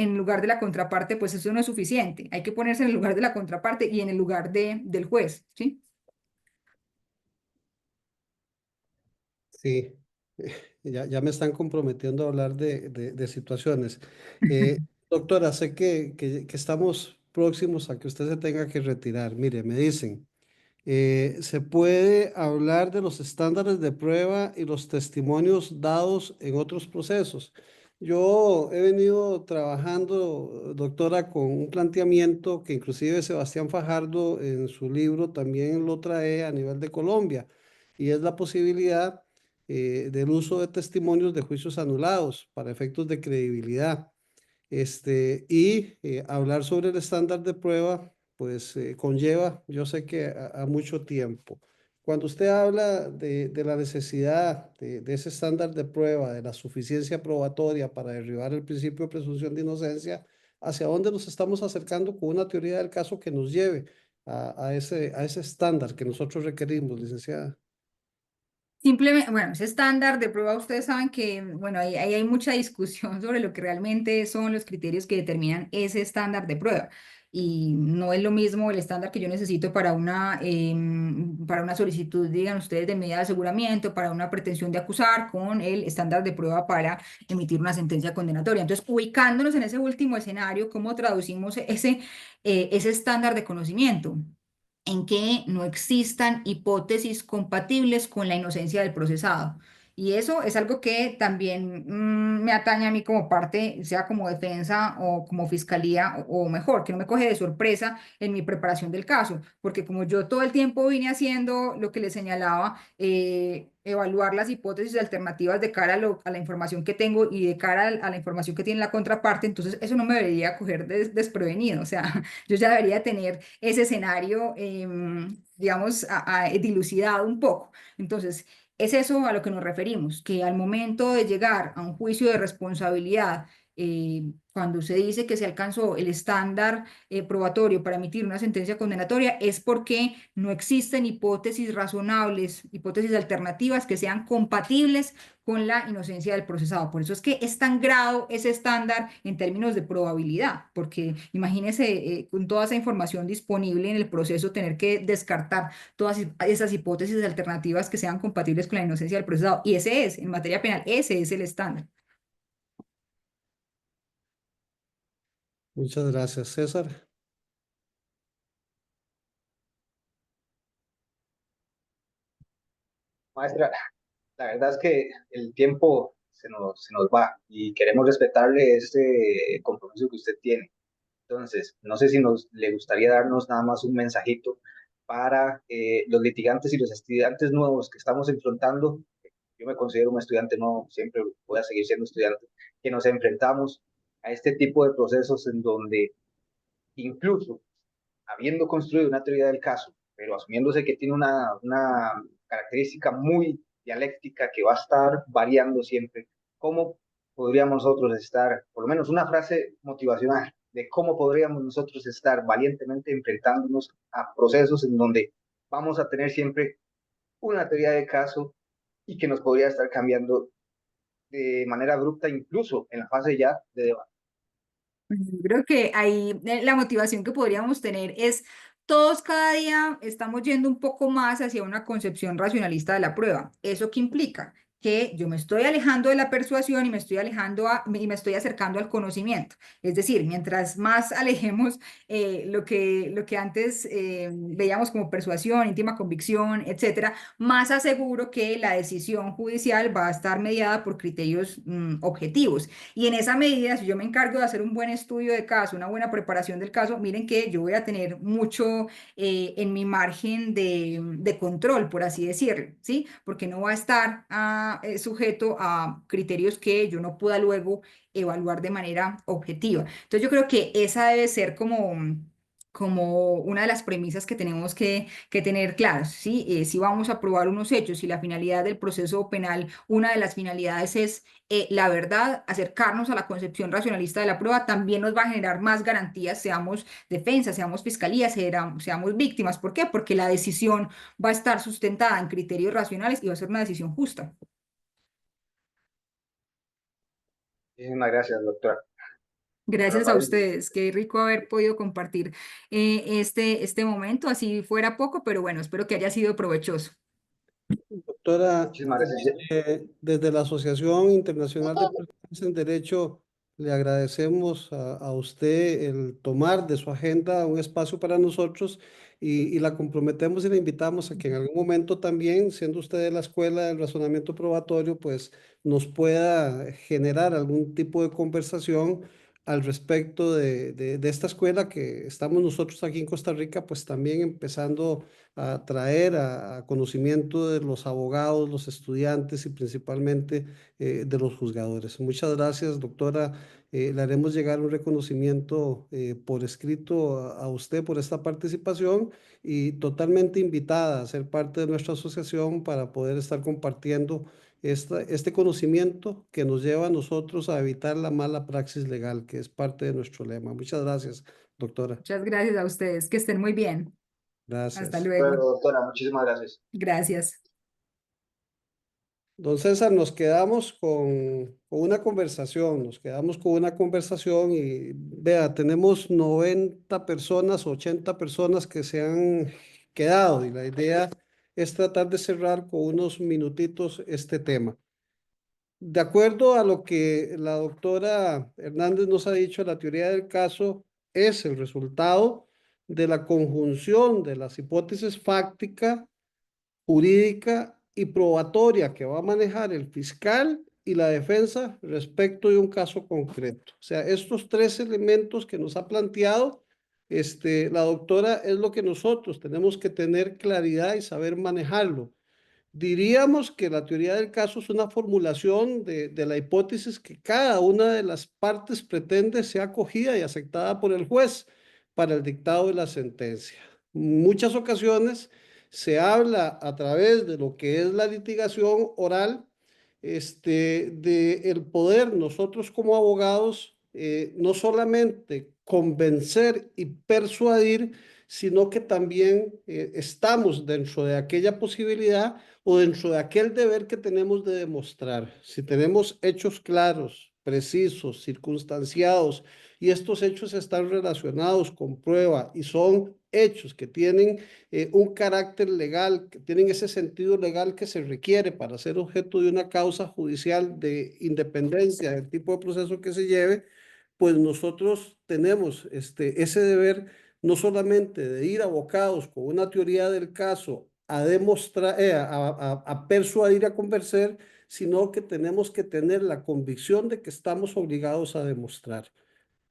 en lugar de la contraparte, pues eso no es suficiente. Hay que ponerse en el lugar de la contraparte y en el lugar del juez, ¿sí? Sí, ya me están comprometiendo a hablar de situaciones. Doctora, sé que estamos próximos a que usted se tenga que retirar. Mire, me dicen. Se puede hablar de los estándares de prueba y los testimonios dados en otros procesos. Yo he venido trabajando, doctora, con un planteamiento que inclusive Sebastián Fajardo en su libro también lo trae a nivel de Colombia, y es la posibilidad del uso de testimonios de juicios anulados para efectos de credibilidad. Hablar sobre el estándar de prueba, pues conlleva, yo sé que a mucho tiempo. Cuando usted habla de la necesidad de ese estándar de prueba, de la suficiencia probatoria para derribar el principio de presunción de inocencia, hacia dónde nos estamos acercando con una teoría del caso que nos lleve a ese estándar que nosotros requerimos, licenciada. Simplemente, bueno, ese estándar de prueba, ustedes saben que, bueno, ahí hay mucha discusión sobre lo que realmente son los criterios que determinan ese estándar de prueba. Y no es lo mismo el estándar que yo necesito para una solicitud, digan ustedes, de medida de aseguramiento, para una pretensión de acusar, con el estándar de prueba para emitir una sentencia condenatoria. Entonces, ubicándonos en ese último escenario, ¿cómo traducimos ese estándar de conocimiento? En que no existan hipótesis compatibles con la inocencia del procesado. Y eso es algo que también me atañe a mí como parte, sea como defensa o como fiscalía, o mejor, que no me coge de sorpresa en mi preparación del caso, porque como yo todo el tiempo vine haciendo lo que le señalaba, evaluar las hipótesis alternativas de cara a la información que tengo y de cara a la información que tiene la contraparte, entonces eso no me debería coger desprevenido, o sea, yo ya debería tener ese escenario, digamos, dilucidado un poco. Entonces, es eso a lo que nos referimos, que al momento de llegar a un juicio de responsabilidad, cuando se dice que se alcanzó el estándar probatorio para emitir una sentencia condenatoria, es porque no existen hipótesis razonables, hipótesis alternativas que sean compatibles con la inocencia del procesado. Por eso es que es tan grado ese estándar en términos de probabilidad, porque imagínese con toda esa información disponible en el proceso tener que descartar todas esas hipótesis alternativas que sean compatibles con la inocencia del procesado. Y ese es, en materia penal, ese es el estándar. Muchas gracias, César. Maestra, la verdad es que el tiempo se nos va y queremos respetarle este compromiso que usted tiene. Entonces, no sé si le gustaría darnos nada más un mensajito para los litigantes y los estudiantes nuevos que estamos enfrentando. Yo me considero un estudiante nuevo, siempre voy a seguir siendo estudiante, que nos enfrentamos a este tipo de procesos en donde incluso habiendo construido una teoría del caso, pero asumiéndose que tiene una característica muy dialéctica que va a estar variando siempre, ¿cómo podríamos nosotros estar, por lo menos una frase motivacional, de cómo podríamos nosotros estar valientemente enfrentándonos a procesos en donde vamos a tener siempre una teoría de caso y que nos podría estar cambiando de manera abrupta, incluso en la fase ya de debate? Yo creo que ahí la motivación que podríamos tener es todos cada día estamos yendo un poco más hacia una concepción racionalista de la prueba. ¿Eso qué implica? Que yo me estoy alejando de la persuasión y y me estoy acercando al conocimiento. Es decir, mientras más alejemos lo que antes veíamos como persuasión, íntima convicción, etcétera, más aseguro que la decisión judicial va a estar mediada por criterios objetivos. Y en esa medida, si yo me encargo de hacer un buen estudio de caso, una buena preparación del caso, miren que yo voy a tener mucho en mi margen de control, por así decirlo, ¿sí? Porque no va a estar sujeto a criterios que yo no pueda luego evaluar de manera objetiva. Entonces yo creo que esa debe ser como una de las premisas que tenemos que tener claras, ¿sí? Si vamos a probar unos hechos, si la finalidad del proceso penal, una de las finalidades es la verdad, acercarnos a la concepción racionalista de la prueba también nos va a generar más garantías, seamos defensa, seamos fiscalía, seamos víctimas. ¿Por qué? Porque la decisión va a estar sustentada en criterios racionales y va a ser una decisión justa. Muchísimas gracias, doctora. Gracias a Rafael, ustedes. Qué rico haber podido compartir este momento, así fuera poco, pero bueno, espero que haya sido provechoso. Doctora, muchísimas gracias. desde la Asociación Internacional de Personas en Derecho, le agradecemos a usted el tomar de su agenda un espacio para nosotros y la comprometemos y la invitamos a que en algún momento también, siendo usted de la Escuela del Razonamiento Probatorio, pues nos pueda generar algún tipo de conversación al respecto de esta escuela que estamos nosotros aquí en Costa Rica, pues también empezando a traer a conocimiento de los abogados, los estudiantes y principalmente de los juzgadores. Muchas gracias, doctora. Le haremos llegar un reconocimiento por escrito a usted por esta participación y totalmente invitada a ser parte de nuestra asociación para poder estar compartiendo este conocimiento que nos lleva a nosotros a evitar la mala praxis legal, que es parte de nuestro lema. Muchas gracias, doctora. Muchas gracias a ustedes, que estén muy bien. Hasta Gracias. Bueno, luego. doctora, muchísimas gracias. Gracias. Don César, nos quedamos con una conversación, y vea, tenemos 90 personas, 80 personas que se han quedado y la idea es tratar de cerrar con unos minutitos este tema. De acuerdo a lo que la doctora Hernández nos ha dicho, la teoría del caso es el resultado de la conjunción de las hipótesis fáctica, jurídica y probatoria que va a manejar el fiscal y la defensa respecto de un caso concreto. O sea, estos tres elementos que nos ha planteado la doctora es lo que nosotros tenemos que tener claridad y saber manejarlo. Diríamos que la teoría del caso es una formulación de la hipótesis que cada una de las partes pretende sea acogida y aceptada por el juez para el dictado de la sentencia. En muchas ocasiones se habla a través de lo que es la litigación oral, de el poder nosotros como abogados no solamente convencer y persuadir, sino que también estamos dentro de aquella posibilidad o dentro de aquel deber que tenemos de demostrar. Si tenemos hechos claros, precisos, circunstanciados, y estos hechos están relacionados con prueba y son hechos que tienen un carácter legal, que tienen ese sentido legal que se requiere para ser objeto de una causa judicial de independencia del tipo de proceso que se lleve, pues nosotros tenemos ese deber no solamente de ir abocados con una teoría del caso a demostrar, a persuadir, a convencer, sino que tenemos que tener la convicción de que estamos obligados a demostrar.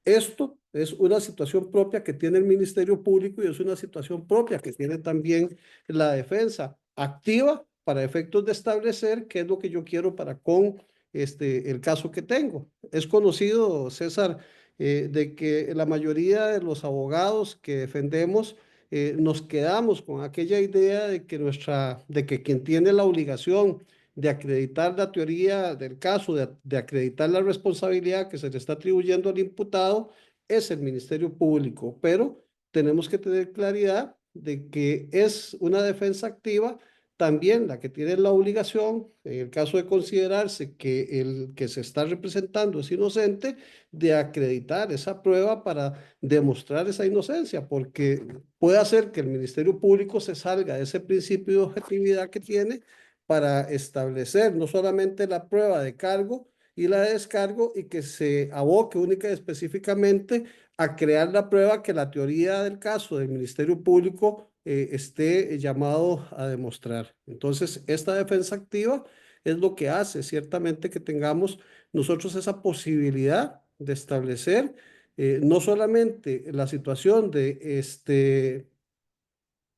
Esto es una situación propia que tiene el Ministerio Público y es una situación propia que tiene también la defensa activa para efectos de establecer qué es lo que yo quiero para con el caso que tengo. Es conocido, César, de que la mayoría de los abogados que defendemos nos quedamos con aquella idea de que quien tiene la obligación de acreditar la teoría del caso, de acreditar la responsabilidad que se le está atribuyendo al imputado, es el Ministerio Público. Pero tenemos que tener claridad de que es una defensa activa también la que tiene la obligación, en el caso de considerarse que el que se está representando es inocente, de acreditar esa prueba para demostrar esa inocencia, porque puede hacer que el Ministerio Público se salga de ese principio de objetividad que tiene para establecer no solamente la prueba de cargo y la de descargo y que se aboque única y específicamente a crear la prueba que la teoría del caso del Ministerio Público esté llamado a demostrar. Entonces, esta defensa activa es lo que hace ciertamente que tengamos nosotros esa posibilidad de establecer no solamente la situación de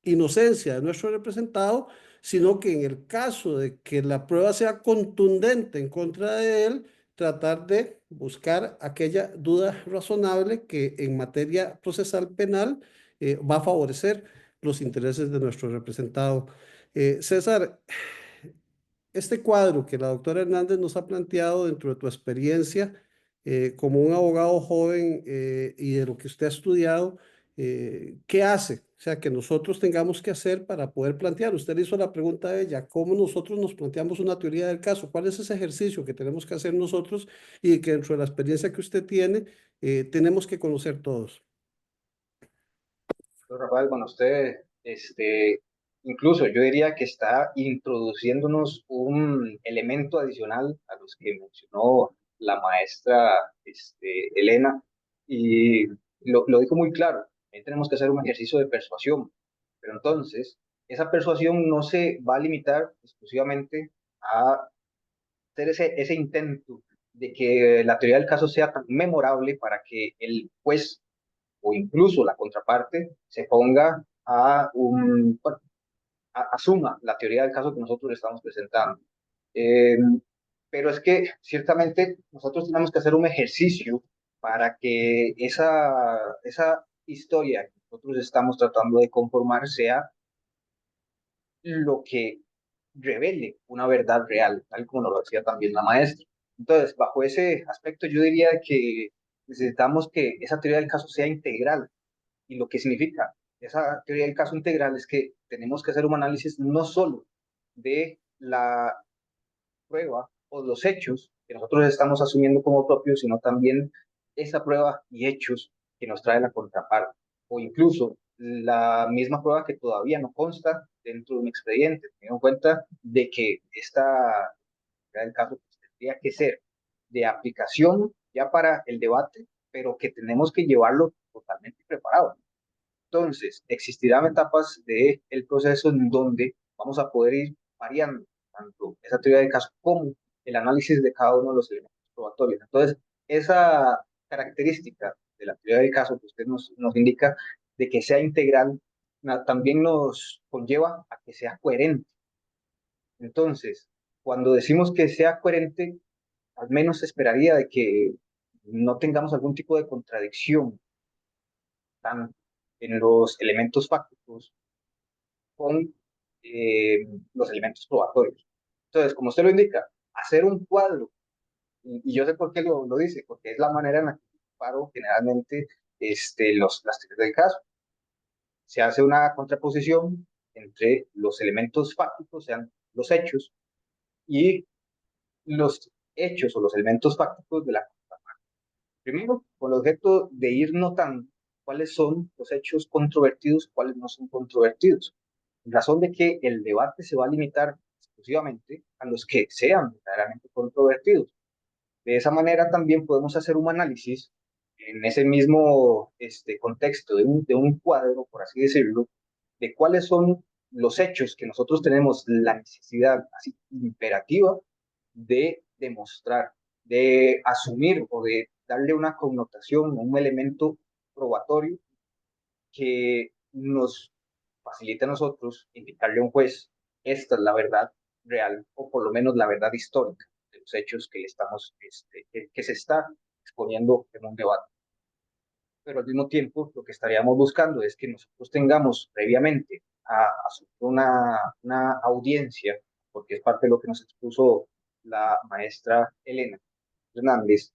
inocencia de nuestro representado, sino que en el caso de que la prueba sea contundente en contra de él, tratar de buscar aquella duda razonable que en materia procesal penal va a favorecer los intereses de nuestro representado. César, este cuadro que la doctora Hernández nos ha planteado dentro de tu experiencia como un abogado joven y de lo que usted ha estudiado, ¿qué hace? O sea, que nosotros tengamos que hacer para poder plantear. Usted le hizo la pregunta a ella, ¿cómo nosotros nos planteamos una teoría del caso? ¿Cuál es ese ejercicio que tenemos que hacer nosotros y que dentro de la experiencia que usted tiene tenemos que conocer todos? Rafael, bueno, usted, incluso yo diría que está introduciéndonos un elemento adicional a los que mencionó la maestra, Elena, y lo dijo muy claro. Ahí tenemos que hacer un ejercicio de persuasión, pero entonces, esa persuasión no se va a limitar exclusivamente a hacer ese intento de que la teoría del caso sea tan memorable para que el juez o incluso la contraparte se ponga bueno, asuma la teoría del caso que nosotros le estamos presentando. Eh, pero es que ciertamente nosotros tenemos que hacer un ejercicio para que esa historia que nosotros estamos tratando de conformar sea lo que revele una verdad real, tal como lo decía también la maestra. Entonces, bajo ese aspecto, yo diría que necesitamos que esa teoría del caso sea integral. Y lo que significa esa teoría del caso integral es que tenemos que hacer un análisis no solo de la prueba o los hechos que nosotros estamos asumiendo como propios, sino también esa prueba y hechos que nos trae la contraparte, o incluso la misma prueba que todavía no consta dentro de un expediente, teniendo en cuenta de que esta, el caso pues, tendría que ser de aplicación ya para el debate, pero que tenemos que llevarlo totalmente preparado. Entonces, existirán etapas del proceso en donde vamos a poder ir variando tanto esa teoría de caso como el análisis de cada uno de los elementos probatorios. Entonces, esa característica de la teoría del caso que usted nos indica de que sea integral, también nos conlleva a que sea coherente. Entonces, cuando decimos que sea coherente, al menos se esperaría de que no tengamos algún tipo de contradicción tanto en los elementos fácticos con los elementos probatorios. Entonces, como usted lo indica, hacer un cuadro, y yo sé por qué lo dice, porque es la manera en la que paro generalmente las teorías del caso. Se hace una contraposición entre los elementos fácticos, sean los hechos, y los hechos o los elementos fácticos de la contraparte. Primero, con el objeto de ir notando cuáles son los hechos controvertidos, cuáles no son controvertidos. En razón de que el debate se va a limitar exclusivamente a los que sean verdaderamente controvertidos. De esa manera también podemos hacer un análisis en ese mismo contexto de un cuadro, por así decirlo, de cuáles son los hechos que nosotros tenemos la necesidad así imperativa de demostrar, de asumir o de darle una connotación, un elemento probatorio que nos facilite a nosotros indicarle a un juez, esta es la verdad real, o por lo menos la verdad histórica de los hechos que le estamos, que se está exponiendo en un debate. Pero al mismo tiempo, lo que estaríamos buscando es que nosotros tengamos previamente a una audiencia, porque es parte de lo que nos expuso la maestra Elena Hernández,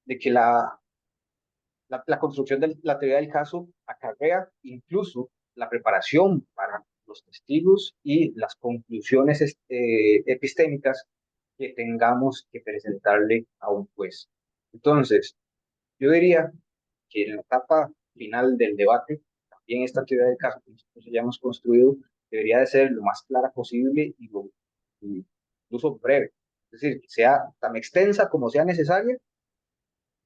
de que la construcción de la teoría del caso acarrea incluso la preparación para los testigos y las conclusiones epistémicas que tengamos que presentarle a un juez. Entonces, yo diría que en la etapa final del debate, también esta teoría del caso que nosotros hayamos construido debería de ser lo más clara posible y incluso breve. Es decir, que sea tan extensa como sea necesaria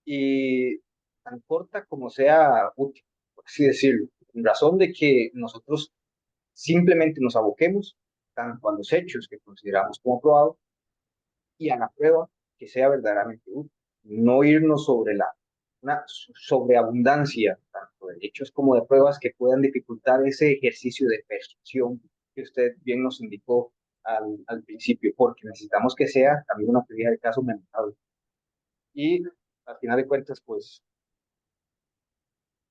y tan corta como sea útil, por así decirlo, en razón de que nosotros simplemente nos aboquemos tanto a los hechos que consideramos como probados y a la prueba que sea verdaderamente útil, no irnos sobre una sobreabundancia tanto de hechos como de pruebas que puedan dificultar ese ejercicio de percepción que usted bien nos indicó al principio, porque necesitamos que sea también una teoría de caso memorable. Y al final de cuentas, pues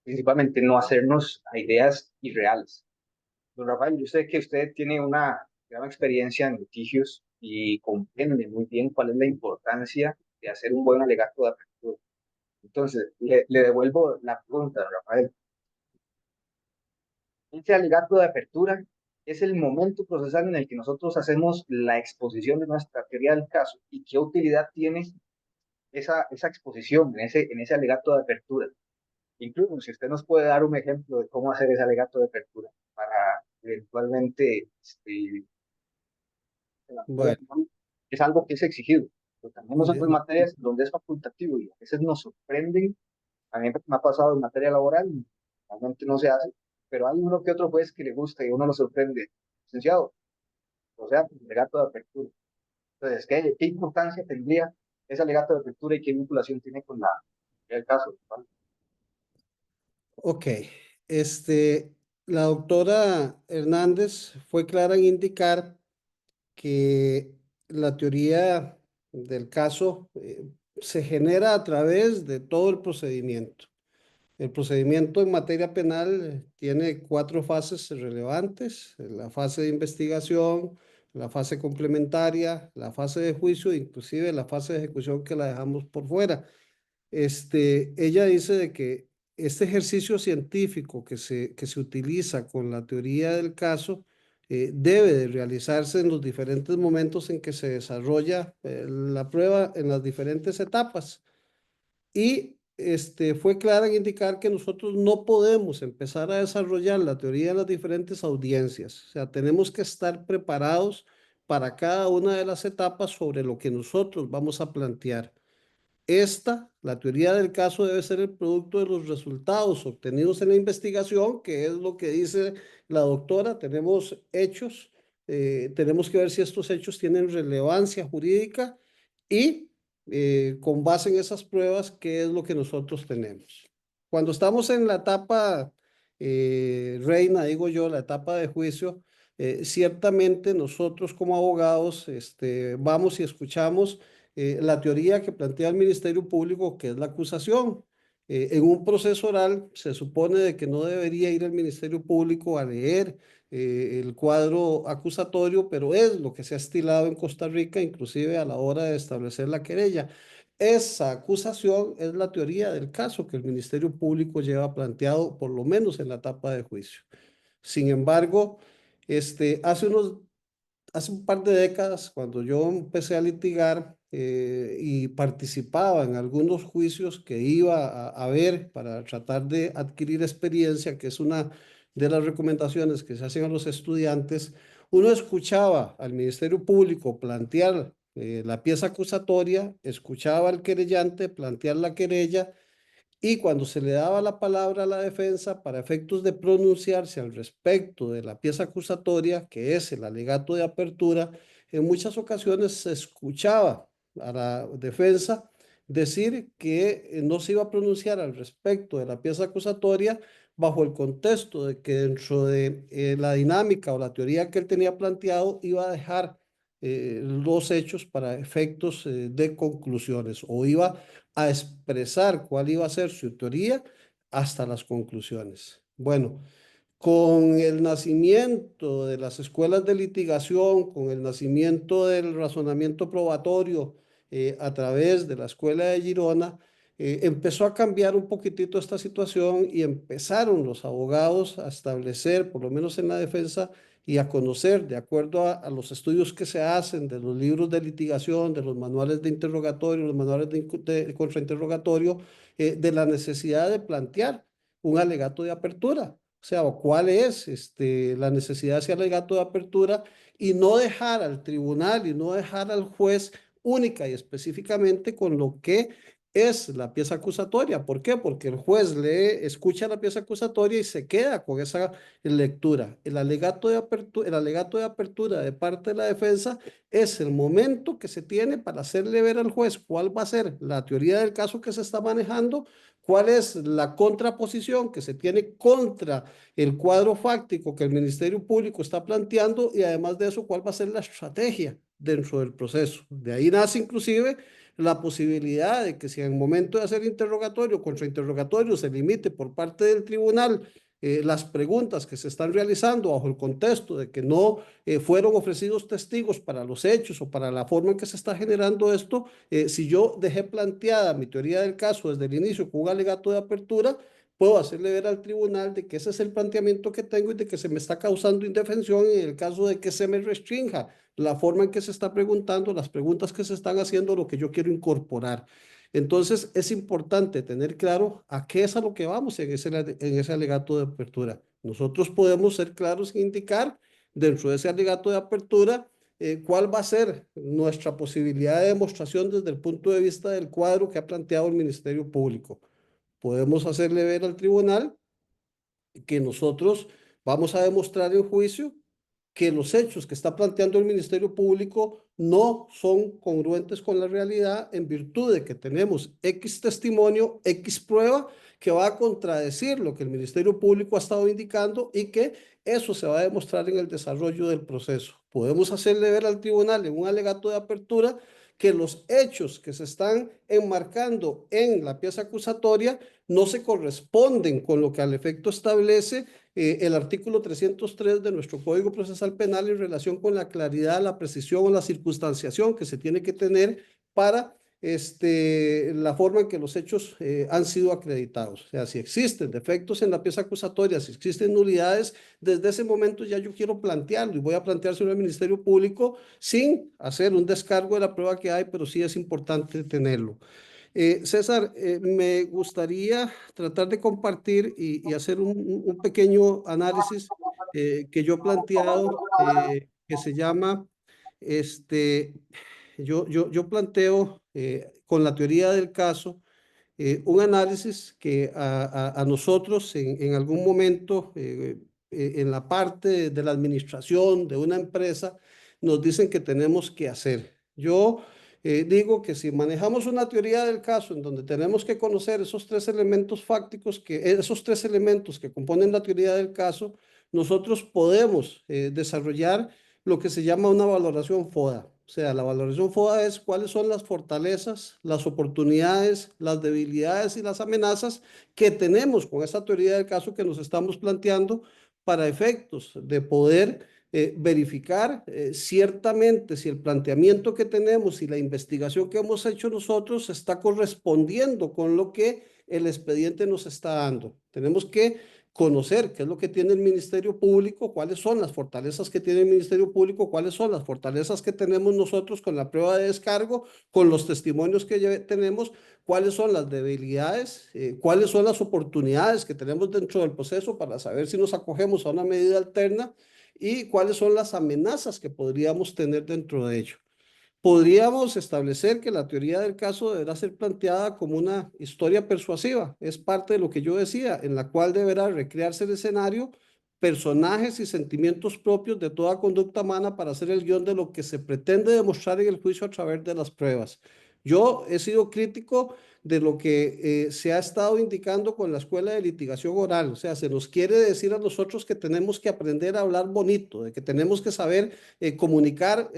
principalmente no hacernos a ideas irreales. Don Rafael, yo sé que usted tiene una gran experiencia en litigios y comprende muy bien cuál es la importancia de hacer un buen alegato de apertura. Entonces, le devuelvo la pregunta, don Rafael. Este alegato de apertura es el momento procesal en el que nosotros hacemos la exposición de nuestra teoría del caso y qué utilidad tiene esa exposición en ese alegato de apertura. Incluso si usted nos puede dar un ejemplo de cómo hacer ese alegato de apertura para eventualmente, Bueno, es algo que es exigido. Pero también de- nosotros en materias donde es facultativo y a veces nos sorprenden, a mí me ha pasado en materia laboral, y realmente no se hace, pero hay uno que otro juez que le gusta y uno lo sorprende. Licenciado, o sea, alegato de apertura. Entonces, ¿qué importancia tendría ese alegato de apertura y qué vinculación tiene con el caso? ¿Vale? ok, este, la doctora Hernández fue clara en indicar que la teoría del caso se genera a través de todo el procedimiento. El procedimiento en materia penal tiene cuatro fases relevantes: la fase de investigación, la fase complementaria, la fase de juicio, inclusive la fase de ejecución que la dejamos por fuera. Ella dice de que este ejercicio científico que se utiliza con la teoría del caso debe de realizarse en los diferentes momentos en que se desarrolla la prueba en las diferentes etapas. Y fue clara en indicar que nosotros no podemos empezar a desarrollar la teoría de las diferentes audiencias. O sea, tenemos que estar preparados para cada una de las etapas sobre lo que nosotros vamos a plantear. La teoría del caso debe ser el producto de los resultados obtenidos en la investigación, que es lo que dice la doctora. Tenemos hechos, tenemos que ver si estos hechos tienen relevancia jurídica y con base en esas pruebas, qué es lo que nosotros tenemos. Cuando estamos en la etapa reina, digo yo, la etapa de juicio, ciertamente nosotros como abogados vamos y escuchamos la teoría que plantea el Ministerio Público, que es la acusación. En un proceso oral se supone de que no debería ir el Ministerio Público a leer el cuadro acusatorio, pero es lo que se ha estilado en Costa Rica, inclusive a la hora de establecer la querella. Esa acusación es la teoría del caso que el Ministerio Público lleva planteado, por lo menos en la etapa de juicio. Sin embargo, hace un par de décadas, cuando yo empecé a litigar y participaba en algunos juicios que iba a ver para tratar de adquirir experiencia, que es una de las recomendaciones que se hacen a los estudiantes, uno escuchaba al Ministerio Público plantear la pieza acusatoria, escuchaba al querellante plantear la querella, y cuando se le daba la palabra a la defensa para efectos de pronunciarse al respecto de la pieza acusatoria, que es el alegato de apertura, en muchas ocasiones se escuchaba a la defensa decir que no se iba a pronunciar al respecto de la pieza acusatoria bajo el contexto de que dentro de la dinámica o la teoría que él tenía planteado iba a dejar los hechos para efectos de conclusiones, o iba a expresar cuál iba a ser su teoría hasta las conclusiones. Bueno, con el nacimiento de las escuelas de litigación, con el nacimiento del razonamiento probatorio a través de la escuela de Girona, empezó a cambiar un poquitito esta situación y empezaron los abogados a establecer, por lo menos en la defensa, y a conocer, de acuerdo a los estudios que se hacen de los libros de litigación, de los manuales de interrogatorio, los manuales de contrainterrogatorio, de la necesidad de plantear un alegato de apertura. O sea, cuál es la necesidad de ese alegato de apertura, y no dejar al tribunal y no dejar al juez única y específicamente con lo que es la pieza acusatoria. ¿Por qué? Porque el juez escucha la pieza acusatoria y se queda con esa lectura. El alegato de apertura de parte de la defensa es el momento que se tiene para hacerle ver al juez cuál va a ser la teoría del caso que se está manejando, cuál es la contraposición que se tiene contra el cuadro fáctico que el Ministerio Público está planteando, y además de eso, cuál va a ser la estrategia dentro del proceso. De ahí nace inclusive la posibilidad de que si en el momento de hacer interrogatorio, contrainterrogatorio, se limite por parte del tribunal las preguntas que se están realizando bajo el contexto de que no fueron ofrecidos testigos para los hechos o para la forma en que se está generando esto. Si yo dejé planteada mi teoría del caso desde el inicio con un alegato de apertura, puedo hacerle ver al tribunal de que ese es el planteamiento que tengo y de que se me está causando indefensión en el caso de que se me restrinja la forma en que se está preguntando, las preguntas que se están haciendo, lo que yo quiero incorporar. Entonces, es importante tener claro a qué es a lo que vamos en ese alegato de apertura. Nosotros podemos ser claros e indicar dentro de ese alegato de apertura cuál va a ser nuestra posibilidad de demostración desde el punto de vista del cuadro que ha planteado el Ministerio Público. Podemos hacerle ver al tribunal que nosotros vamos a demostrar en juicio que los hechos que está planteando el Ministerio Público no son congruentes con la realidad, en virtud de que tenemos X testimonio, X prueba que va a contradecir lo que el Ministerio Público ha estado indicando, y que eso se va a demostrar en el desarrollo del proceso. Podemos hacerle ver al tribunal en un alegato de apertura que los hechos que se están enmarcando en la pieza acusatoria no se corresponden con lo que al efecto establece el artículo 303 de nuestro Código Procesal Penal en relación con la claridad, la precisión o la circunstanciación que se tiene que tener para la forma en que los hechos han sido acreditados. O sea, si existen defectos en la pieza acusatoria, si existen nulidades, desde ese momento ya yo quiero plantearlo y voy a planteárselo al Ministerio Público sin hacer un descargo de la prueba que hay, pero sí es importante tenerlo. César, me gustaría tratar de compartir y hacer un pequeño análisis que yo he planteado, que se llama, yo planteo con la teoría del caso un análisis que a nosotros en algún momento en la parte de la administración de una empresa nos dicen que tenemos que hacer. Yo digo que si manejamos una teoría del caso en donde tenemos que conocer esos tres elementos fácticos, esos tres elementos que componen la teoría del caso, nosotros podemos desarrollar lo que se llama una valoración FODA. O sea, la valoración FODA es cuáles son las fortalezas, las oportunidades, las debilidades y las amenazas que tenemos con esa teoría del caso que nos estamos planteando para efectos de poder verificar ciertamente si el planteamiento que tenemos y la investigación que hemos hecho nosotros está correspondiendo con lo que el expediente nos está dando. Tenemos que conocer qué es lo que tiene el Ministerio Público, cuáles son las fortalezas que tiene el Ministerio Público, cuáles son las fortalezas que tenemos nosotros con la prueba de descargo, con los testimonios que tenemos, cuáles son las debilidades, cuáles son las oportunidades que tenemos dentro del proceso para saber si nos acogemos a una medida alterna y cuáles son las amenazas que podríamos tener dentro de ello. Podríamos establecer que la teoría del caso deberá ser planteada como una historia persuasiva. Es parte de lo que yo decía, en la cual deberá recrearse el escenario, personajes y sentimientos propios de toda conducta humana para hacer el guión de lo que se pretende demostrar en el juicio a través de las pruebas. Yo he sido crítico de lo que se ha estado indicando con la Escuela de Litigación Oral. O sea, se nos quiere decir a nosotros que tenemos que aprender a hablar bonito, de que tenemos que saber comunicar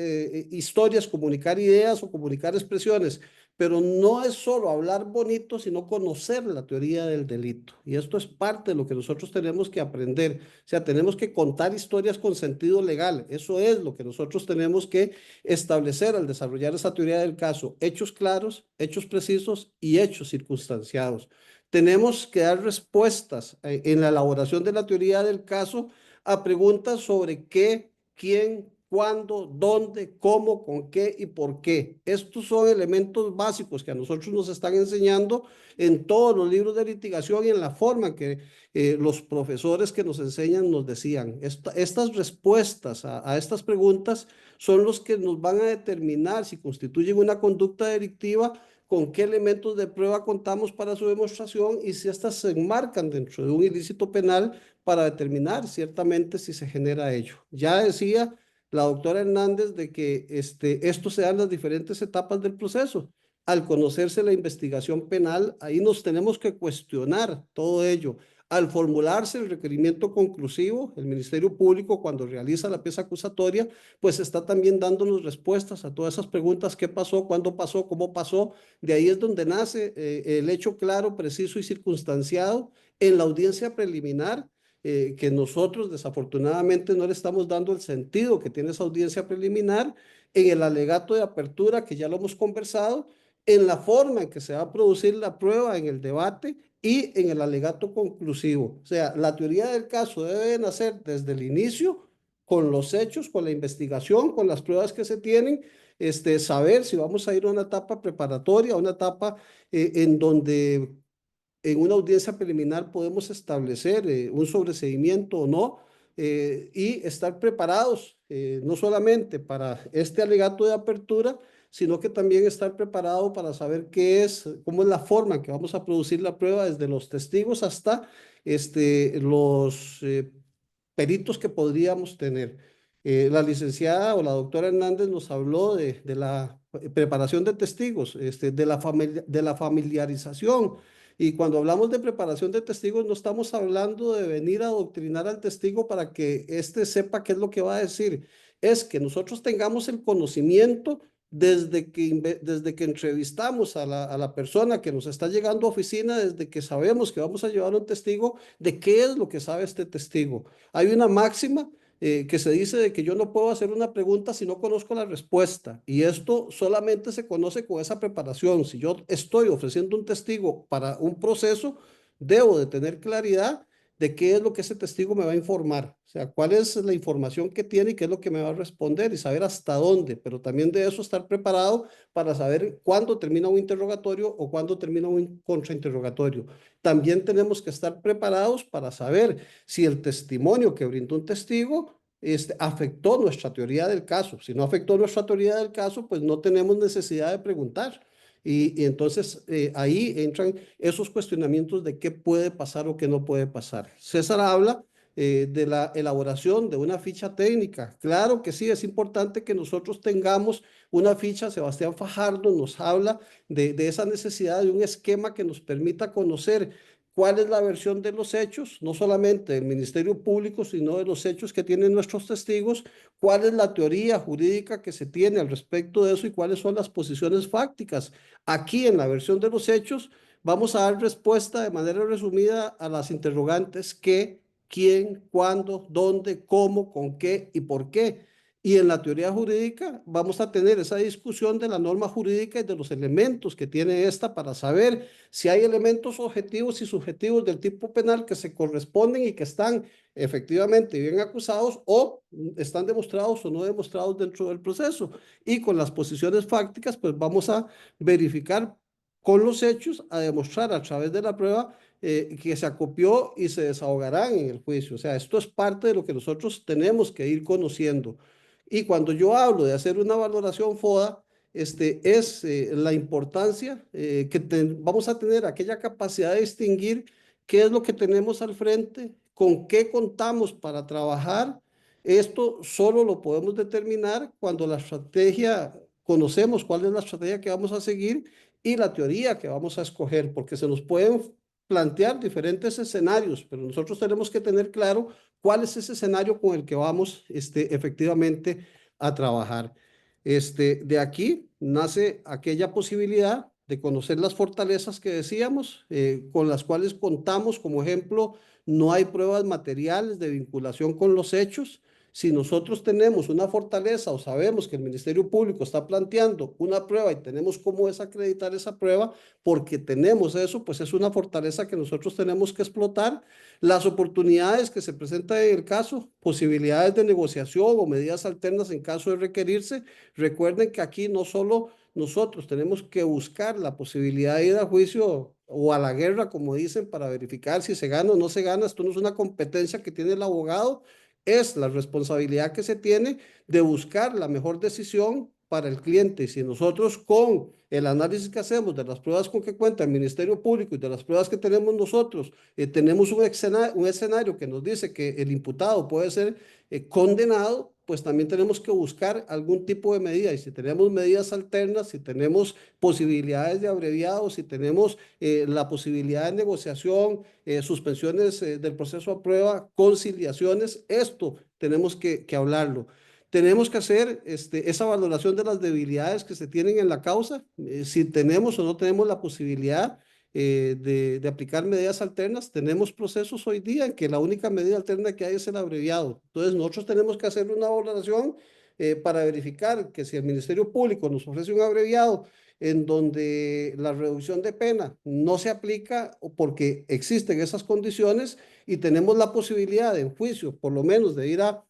historias, comunicar ideas o comunicar expresiones, pero no es solo hablar bonito, sino conocer la teoría del delito. Y esto es parte de lo que nosotros tenemos que aprender. O sea, tenemos que contar historias con sentido legal. Eso es lo que nosotros tenemos que establecer al desarrollar esa teoría del caso. Hechos claros, hechos precisos y hechos circunstanciados. Tenemos que dar respuestas en la elaboración de la teoría del caso a preguntas sobre qué, quién, cuándo, dónde, cómo, con qué y por qué. Estos son elementos básicos que a nosotros nos están enseñando en todos los libros de litigación y en la forma que los profesores que nos enseñan nos decían. Estas respuestas a estas preguntas son los que nos van a determinar si constituyen una conducta delictiva, con qué elementos de prueba contamos para su demostración y si éstas se enmarcan dentro de un ilícito penal para determinar ciertamente si se genera ello. Ya decía la doctora Hernández de que esto se da en las diferentes etapas del proceso. Al conocerse la investigación penal, ahí nos tenemos que cuestionar todo ello. Al formularse el requerimiento conclusivo, el Ministerio Público, cuando realiza la pieza acusatoria, pues está también dándonos respuestas a todas esas preguntas: ¿qué pasó? ¿Cuándo pasó? ¿Cómo pasó? De ahí es donde nace el hecho claro, preciso y circunstanciado en la audiencia preliminar, que nosotros desafortunadamente no le estamos dando el sentido que tiene esa audiencia preliminar, en el alegato de apertura, que ya lo hemos conversado, en la forma en que se va a producir la prueba en el debate y en el alegato conclusivo. O sea, la teoría del caso debe nacer desde el inicio, con los hechos, con la investigación, con las pruebas que se tienen, saber si vamos a ir a una etapa preparatoria, a una etapa en donde en una audiencia preliminar podemos establecer un sobreseimiento o no, y estar preparados no solamente para este alegato de apertura, sino que también estar preparado para saber cómo es la forma en que vamos a producir la prueba, desde los testigos hasta los peritos que podríamos tener. La licenciada o la doctora Hernández nos habló de la preparación de testigos, de la familiarización. Y cuando hablamos de preparación de testigos, no estamos hablando de venir a adoctrinar al testigo para que éste sepa qué es lo que va a decir. Es que nosotros tengamos el conocimiento desde que entrevistamos a la persona que nos está llegando a oficina, desde que sabemos que vamos a llevar a un testigo, de qué es lo que sabe este testigo. Hay una máxima que se dice de que yo no puedo hacer una pregunta si no conozco la respuesta. Y esto solamente se conoce con esa preparación. Si yo estoy ofreciendo un testigo para un proceso, debo de tener claridad de qué es lo que ese testigo me va a informar, o sea, cuál es la información que tiene y qué es lo que me va a responder y saber hasta dónde, pero también de eso estar preparado para saber cuándo termina un interrogatorio o cuándo termina un contrainterrogatorio. También tenemos que estar preparados para saber si el testimonio que brindó un testigo afectó nuestra teoría del caso. Si no afectó nuestra teoría del caso, pues no tenemos necesidad de preguntar. Y entonces ahí entran esos cuestionamientos de qué puede pasar o qué no puede pasar. César habla de la elaboración de una ficha técnica. Claro que sí, es importante que nosotros tengamos una ficha. Sebastián Fajardo nos habla de esa necesidad de un esquema que nos permita conocer cuál es la versión de los hechos, no solamente del Ministerio Público, sino de los hechos que tienen nuestros testigos, cuál es la teoría jurídica que se tiene al respecto de eso y cuáles son las posiciones fácticas. Aquí en la versión de los hechos vamos a dar respuesta de manera resumida a las interrogantes qué, quién, cuándo, dónde, cómo, con qué y por qué. Y en la teoría jurídica vamos a tener esa discusión de la norma jurídica y de los elementos que tiene esta para saber si hay elementos objetivos y subjetivos del tipo penal que se corresponden y que están efectivamente bien acusados o están demostrados o no demostrados dentro del proceso. Y con las posiciones fácticas, pues vamos a verificar con los hechos, a demostrar a través de la prueba que se acopió y se desahogarán en el juicio. O sea, esto es parte de lo que nosotros tenemos que ir conociendo. Y cuando yo hablo de hacer una valoración FODA, es la importancia vamos a tener aquella capacidad de distinguir qué es lo que tenemos al frente, con qué contamos para trabajar. Esto solo lo podemos determinar cuando la estrategia, conocemos cuál es la estrategia que vamos a seguir y la teoría que vamos a escoger, porque se nos pueden plantear diferentes escenarios, pero nosotros tenemos que tener claro cuál es ese escenario con el que vamos efectivamente a trabajar. De aquí nace aquella posibilidad de conocer las fortalezas que decíamos, con las cuales contamos. Como ejemplo, no hay pruebas materiales de vinculación con los hechos. Si nosotros tenemos una fortaleza o sabemos que el Ministerio Público está planteando una prueba y tenemos cómo desacreditar esa prueba porque tenemos eso, pues es una fortaleza que nosotros tenemos que explotar. Las oportunidades que se presentan en el caso, posibilidades de negociación o medidas alternas en caso de requerirse. Recuerden que aquí no solo nosotros tenemos que buscar la posibilidad de ir a juicio o a la guerra, como dicen, para verificar si se gana o no se gana. Esto no es una competencia que tiene el abogado, es la responsabilidad que se tiene de buscar la mejor decisión para el cliente. Y si nosotros con el análisis que hacemos de las pruebas con que cuenta el Ministerio Público y de las pruebas que tenemos nosotros, tenemos un escenario que nos dice que el imputado puede ser condenado, pues también tenemos que buscar algún tipo de medida. Y si tenemos medidas alternas, si tenemos posibilidades de abreviados, si tenemos la posibilidad de negociación, suspensiones del proceso a prueba, conciliaciones, esto tenemos que hablarlo. Tenemos que hacer esa valoración de las debilidades que se tienen en la causa, si tenemos o no tenemos la posibilidad de aplicar medidas alternas. Tenemos procesos hoy día en que la única medida alterna que hay es el abreviado. Entonces, nosotros tenemos que hacer una valoración para verificar que si el Ministerio Público nos ofrece un abreviado en donde la reducción de pena no se aplica o porque existen esas condiciones y tenemos la posibilidad en juicio, por lo menos, de ir a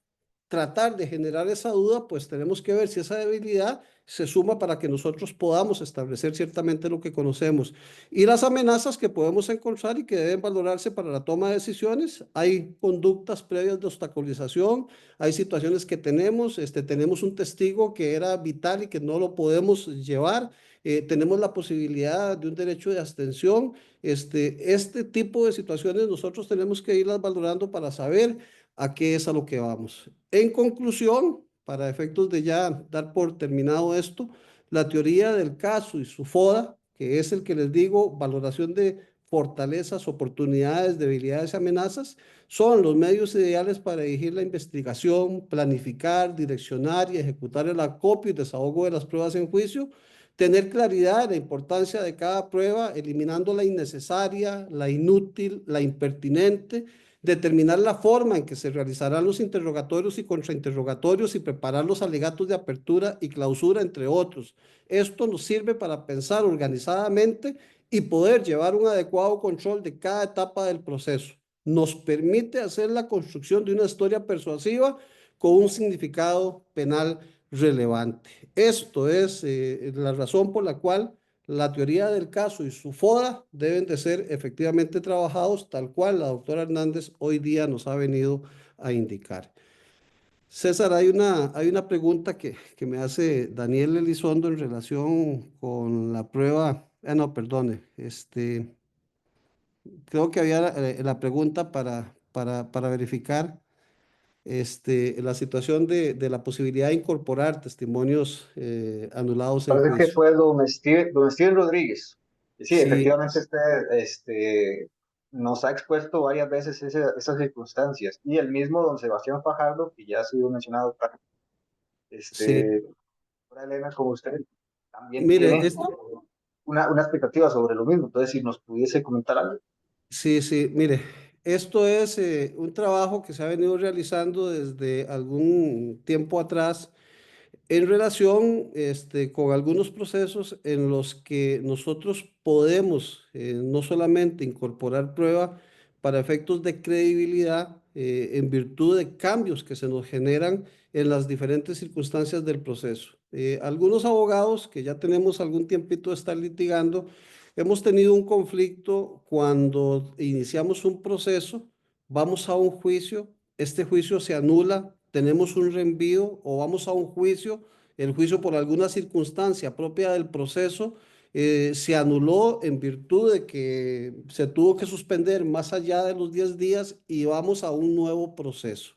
tratar de generar esa duda, pues tenemos que ver si esa debilidad se suma para que nosotros podamos establecer ciertamente lo que conocemos. Y las amenazas que podemos encontrar y que deben valorarse para la toma de decisiones. Hay conductas previas de obstaculización, hay situaciones que tenemos un testigo que era vital y que no lo podemos llevar. Tenemos la posibilidad de un derecho de abstención. Este tipo de situaciones nosotros tenemos que irlas valorando para saber a qué es a lo que vamos. En conclusión, para efectos de ya dar por terminado esto, la teoría del caso y su FODA, que es el que les digo, valoración de fortalezas, oportunidades, debilidades y amenazas, son los medios ideales para dirigir la investigación, planificar, direccionar y ejecutar el acopio y desahogo de las pruebas en juicio, tener claridad de la importancia de cada prueba, eliminando la innecesaria, la inútil, la impertinente, determinar la forma en que se realizarán los interrogatorios y contrainterrogatorios y preparar los alegatos de apertura y clausura, entre otros. Esto nos sirve para pensar organizadamente y poder llevar un adecuado control de cada etapa del proceso. Nos permite hacer la construcción de una historia persuasiva con un significado penal relevante. Esto es la razón por la cual la teoría del caso y su FODA deben de ser efectivamente trabajados tal cual la doctora Hernández hoy día nos ha venido a indicar. César, hay una pregunta que me hace Daniel Elizondo en relación con la prueba. No, perdone. Creo que había la pregunta para verificar la situación de la posibilidad de incorporar testimonios anulados en Parece que juicio. fue don Steven Rodríguez. Y sí, Sí, efectivamente nos ha expuesto varias veces esas circunstancias. Y el mismo don Sebastián Fajardo, que ya ha sido mencionado, sí. doctora Elena, como usted, también Mire, tiene una expectativa sobre lo mismo. Entonces, si nos pudiese comentar algo. sí, sí, mire, esto es un trabajo que se ha venido realizando desde algún tiempo atrás en relación con algunos procesos en los que nosotros podemos no solamente incorporar prueba para efectos de credibilidad en virtud de cambios que se nos generan en las diferentes circunstancias del proceso. Algunos abogados que ya tenemos algún tiempito de estar litigando, hemos tenido un conflicto cuando iniciamos un proceso, vamos a un juicio, este juicio se anula, tenemos un reenvío o vamos a un juicio, el juicio por alguna circunstancia propia del proceso se anuló en virtud de que se tuvo que suspender más allá de los 10 días y vamos a un nuevo proceso.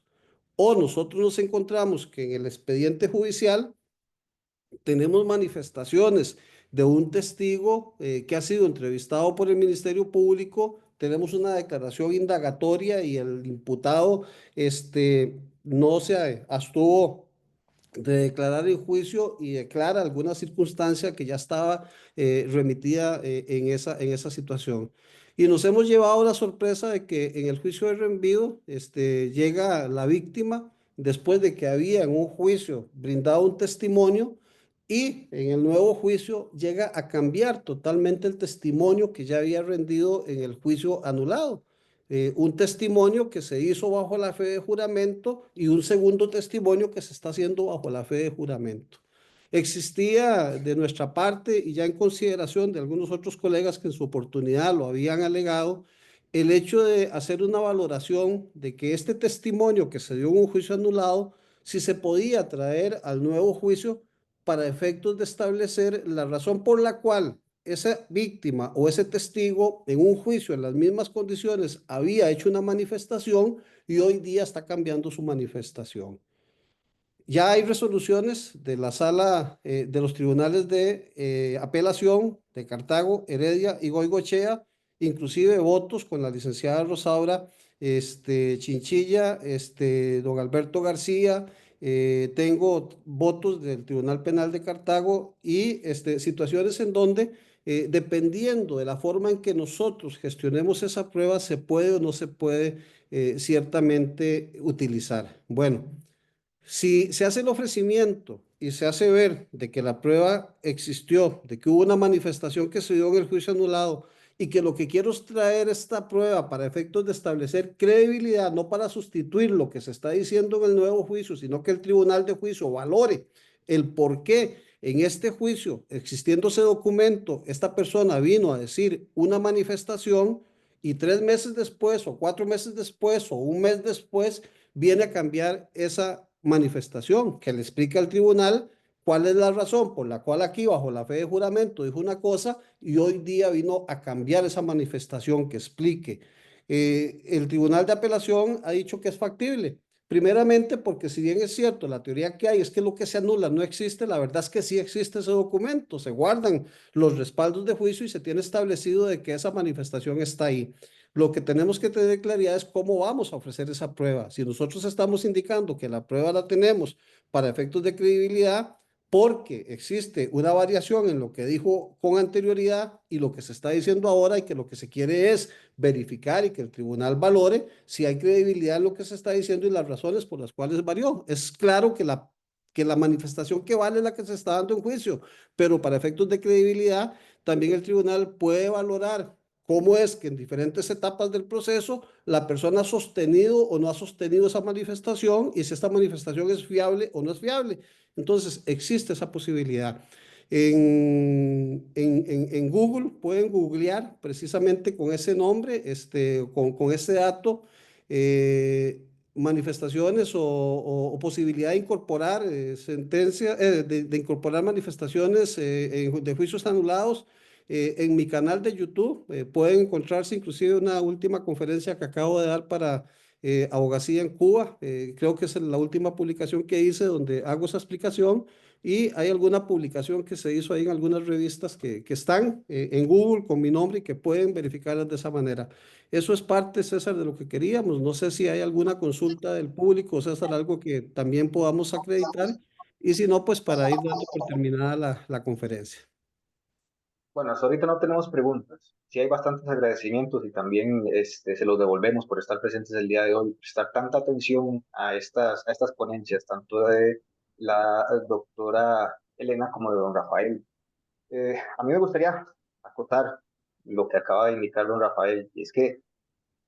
O nosotros nos encontramos que en el expediente judicial tenemos manifestaciones de un testigo que ha sido entrevistado por el Ministerio Público, tenemos una declaración indagatoria y el imputado no se abstuvo de declarar en juicio y declara alguna circunstancia que ya estaba remitida en esa situación. Y nos hemos llevado la sorpresa de que en el juicio de reenvío llega la víctima después de que había en un juicio brindado un testimonio y en el nuevo juicio llega a cambiar totalmente el testimonio que ya había rendido en el juicio anulado. Un testimonio que se hizo bajo la fe de juramento y un segundo testimonio que se está haciendo bajo la fe de juramento. Existía de nuestra parte y ya en consideración de algunos otros colegas que en su oportunidad lo habían alegado, el hecho de hacer una valoración de que este testimonio que se dio en un juicio anulado, si se podía traer al nuevo juicio para efectos de establecer la razón por la cual esa víctima o ese testigo en un juicio en las mismas condiciones había hecho una manifestación y hoy día está cambiando su manifestación. Ya hay resoluciones de la sala de los tribunales de apelación de Cartago, Heredia y Goicoechea, inclusive votos con la licenciada Rosaura Chinchilla, don Alberto García, tengo votos del Tribunal Penal de Cartago y situaciones en donde, dependiendo de la forma en que nosotros gestionemos esa prueba, se puede o no se puede ciertamente utilizar. Bueno. Si se hace el ofrecimiento y se hace ver de que la prueba existió, de que hubo una manifestación que se dio en el juicio anulado y que lo que quiero es traer esta prueba para efectos de establecer credibilidad, no para sustituir lo que se está diciendo en el nuevo juicio, sino que el tribunal de juicio valore el por qué en este juicio, existiendo ese documento, esta persona vino a decir una manifestación y 3 meses después o 4 meses después o un mes después viene a cambiar esa manifestación, que le explica al tribunal cuál es la razón por la cual aquí bajo la fe de juramento dijo una cosa y hoy día vino a cambiar esa manifestación, que explique. El tribunal de apelación ha dicho que es factible, Primeramente, porque si bien es cierto, la teoría que hay es que lo que se anula no existe, la verdad es que sí existe ese documento, se guardan los respaldos de juicio y se tiene establecido de que esa manifestación está ahí. Lo que tenemos que tener claridad es cómo vamos a ofrecer esa prueba. Si nosotros estamos indicando que la prueba la tenemos para efectos de credibilidad, porque existe una variación en lo que dijo con anterioridad y lo que se está diciendo ahora y que lo que se quiere es verificar y que el tribunal valore si hay credibilidad en lo que se está diciendo y las razones por las cuales varió. Es claro que la manifestación que vale es la que se está dando en juicio, pero para efectos de credibilidad también el tribunal puede valorar cómo es que en diferentes etapas del proceso la persona ha sostenido o no ha sostenido esa manifestación y si esta manifestación es fiable o no es fiable. Entonces, existe esa posibilidad. En Google pueden googlear precisamente con ese nombre, con ese dato, eh, manifestaciones o posibilidad de incorporar de incorporar manifestaciones de juicios anulados. En mi canal de YouTube pueden encontrarse inclusive una última conferencia que acabo de dar para abogacía en Cuba. Creo que es la última publicación que hice donde hago esa explicación y hay alguna publicación que se hizo ahí en algunas revistas que están en Google con mi nombre y que pueden verificarlas de esa manera. Eso es parte, César, de lo que queríamos. No sé si hay alguna consulta del público, César, algo que también podamos acreditar. Y si no, pues para ir dando por terminada la conferencia. Bueno, hasta ahorita no tenemos preguntas. Sí hay bastantes agradecimientos y también se los devolvemos por estar presentes el día de hoy, prestar tanta atención a estas ponencias, tanto de la doctora Elena como de don Rafael. A mí me gustaría acotar lo que acaba de indicar don Rafael, y es que,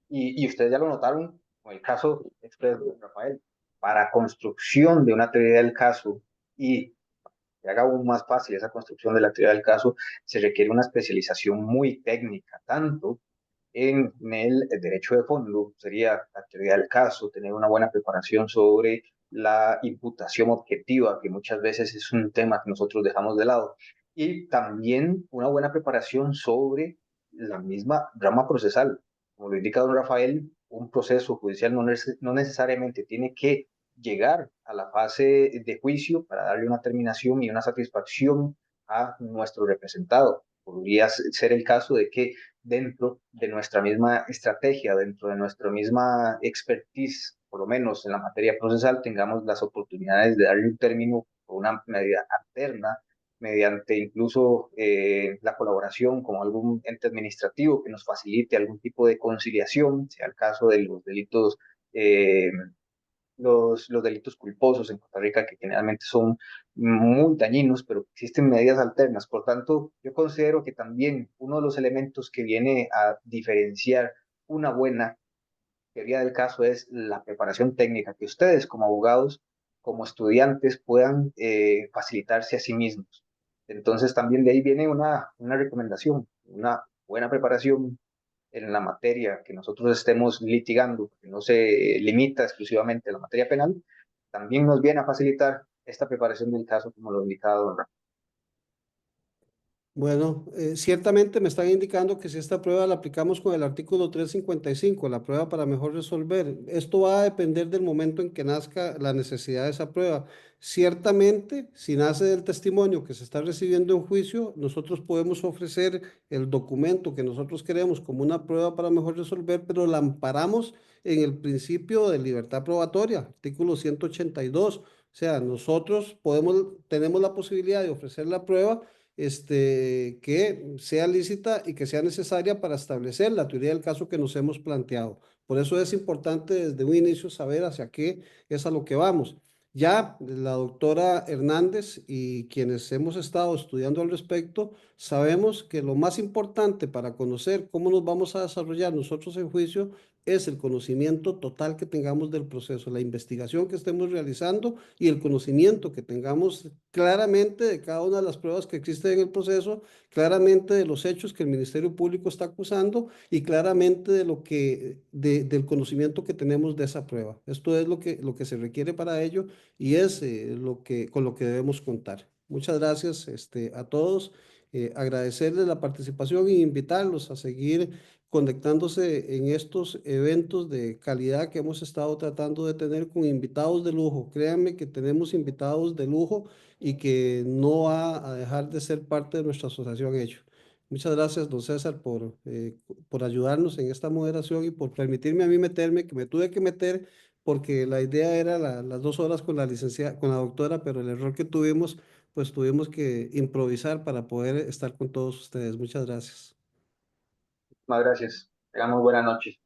y ustedes ya lo notaron con el caso expreso de don Rafael, para construcción de una teoría del caso y que haga aún más fácil esa construcción de la teoría del caso, se requiere una especialización muy técnica, tanto en el derecho de fondo, sería la teoría del caso, tener una buena preparación sobre la imputación objetiva, que muchas veces es un tema que nosotros dejamos de lado, y también una buena preparación sobre la misma rama procesal. Como lo indica don Rafael, un proceso judicial no necesariamente tiene que llegar a la fase de juicio para darle una terminación y una satisfacción a nuestro representado. Podría ser el caso de que dentro de nuestra misma estrategia, dentro de nuestra misma expertise, por lo menos en la materia procesal, tengamos las oportunidades de darle un término o una medida alterna mediante incluso la colaboración con algún ente administrativo que nos facilite algún tipo de conciliación, sea el caso de los delitos eh, los delitos culposos en Costa Rica, que generalmente son muy dañinos, pero existen medidas alternas. Por tanto, yo considero que también uno de los elementos que viene a diferenciar una buena teoría del caso es la preparación técnica, que ustedes como abogados, como estudiantes, puedan facilitarse a sí mismos. Entonces, también de ahí viene una recomendación, una buena preparación en la materia que nosotros estemos litigando, que no se limita exclusivamente a la materia penal, también nos viene a facilitar esta preparación del caso, como lo indicaba don Rafa. Bueno, ciertamente me están indicando que si esta prueba la aplicamos con el artículo 355, la prueba para mejor resolver, esto va a depender del momento en que nazca la necesidad de esa prueba. Ciertamente, si nace del testimonio que se está recibiendo en juicio, nosotros podemos ofrecer el documento que nosotros queremos como una prueba para mejor resolver, pero la amparamos en el principio de libertad probatoria, artículo 182. O sea, nosotros tenemos la posibilidad de ofrecer la prueba que sea lícita y que sea necesaria para establecer la teoría del caso que nos hemos planteado. Por eso es importante desde un inicio saber hacia qué es a lo que vamos. Ya la doctora Hernández y quienes hemos estado estudiando al respecto, sabemos que lo más importante para conocer cómo nos vamos a desarrollar nosotros en juicio es el conocimiento total que tengamos del proceso, la investigación que estemos realizando y el conocimiento que tengamos claramente de cada una de las pruebas que existen en el proceso, claramente de los hechos que el Ministerio Público está acusando y claramente del conocimiento que tenemos de esa prueba. Esto es lo que se requiere para ello y es con lo que debemos contar. Muchas gracias a todos. Agradecerles la participación y invitarlos a seguir conectándose en estos eventos de calidad que hemos estado tratando de tener con invitados de lujo. Créanme que tenemos invitados de lujo y que no va a dejar de ser parte de nuestra asociación Hecho. Muchas gracias, don César, por ayudarnos en esta moderación y por permitirme a mí meterme, que me tuve que meter porque la idea era las 2 horas con la licenciada, con la doctora, pero el error que tuvimos, pues tuvimos que improvisar para poder estar con todos ustedes. Muchas gracias. Muchas gracias. Tengan muy buena noche.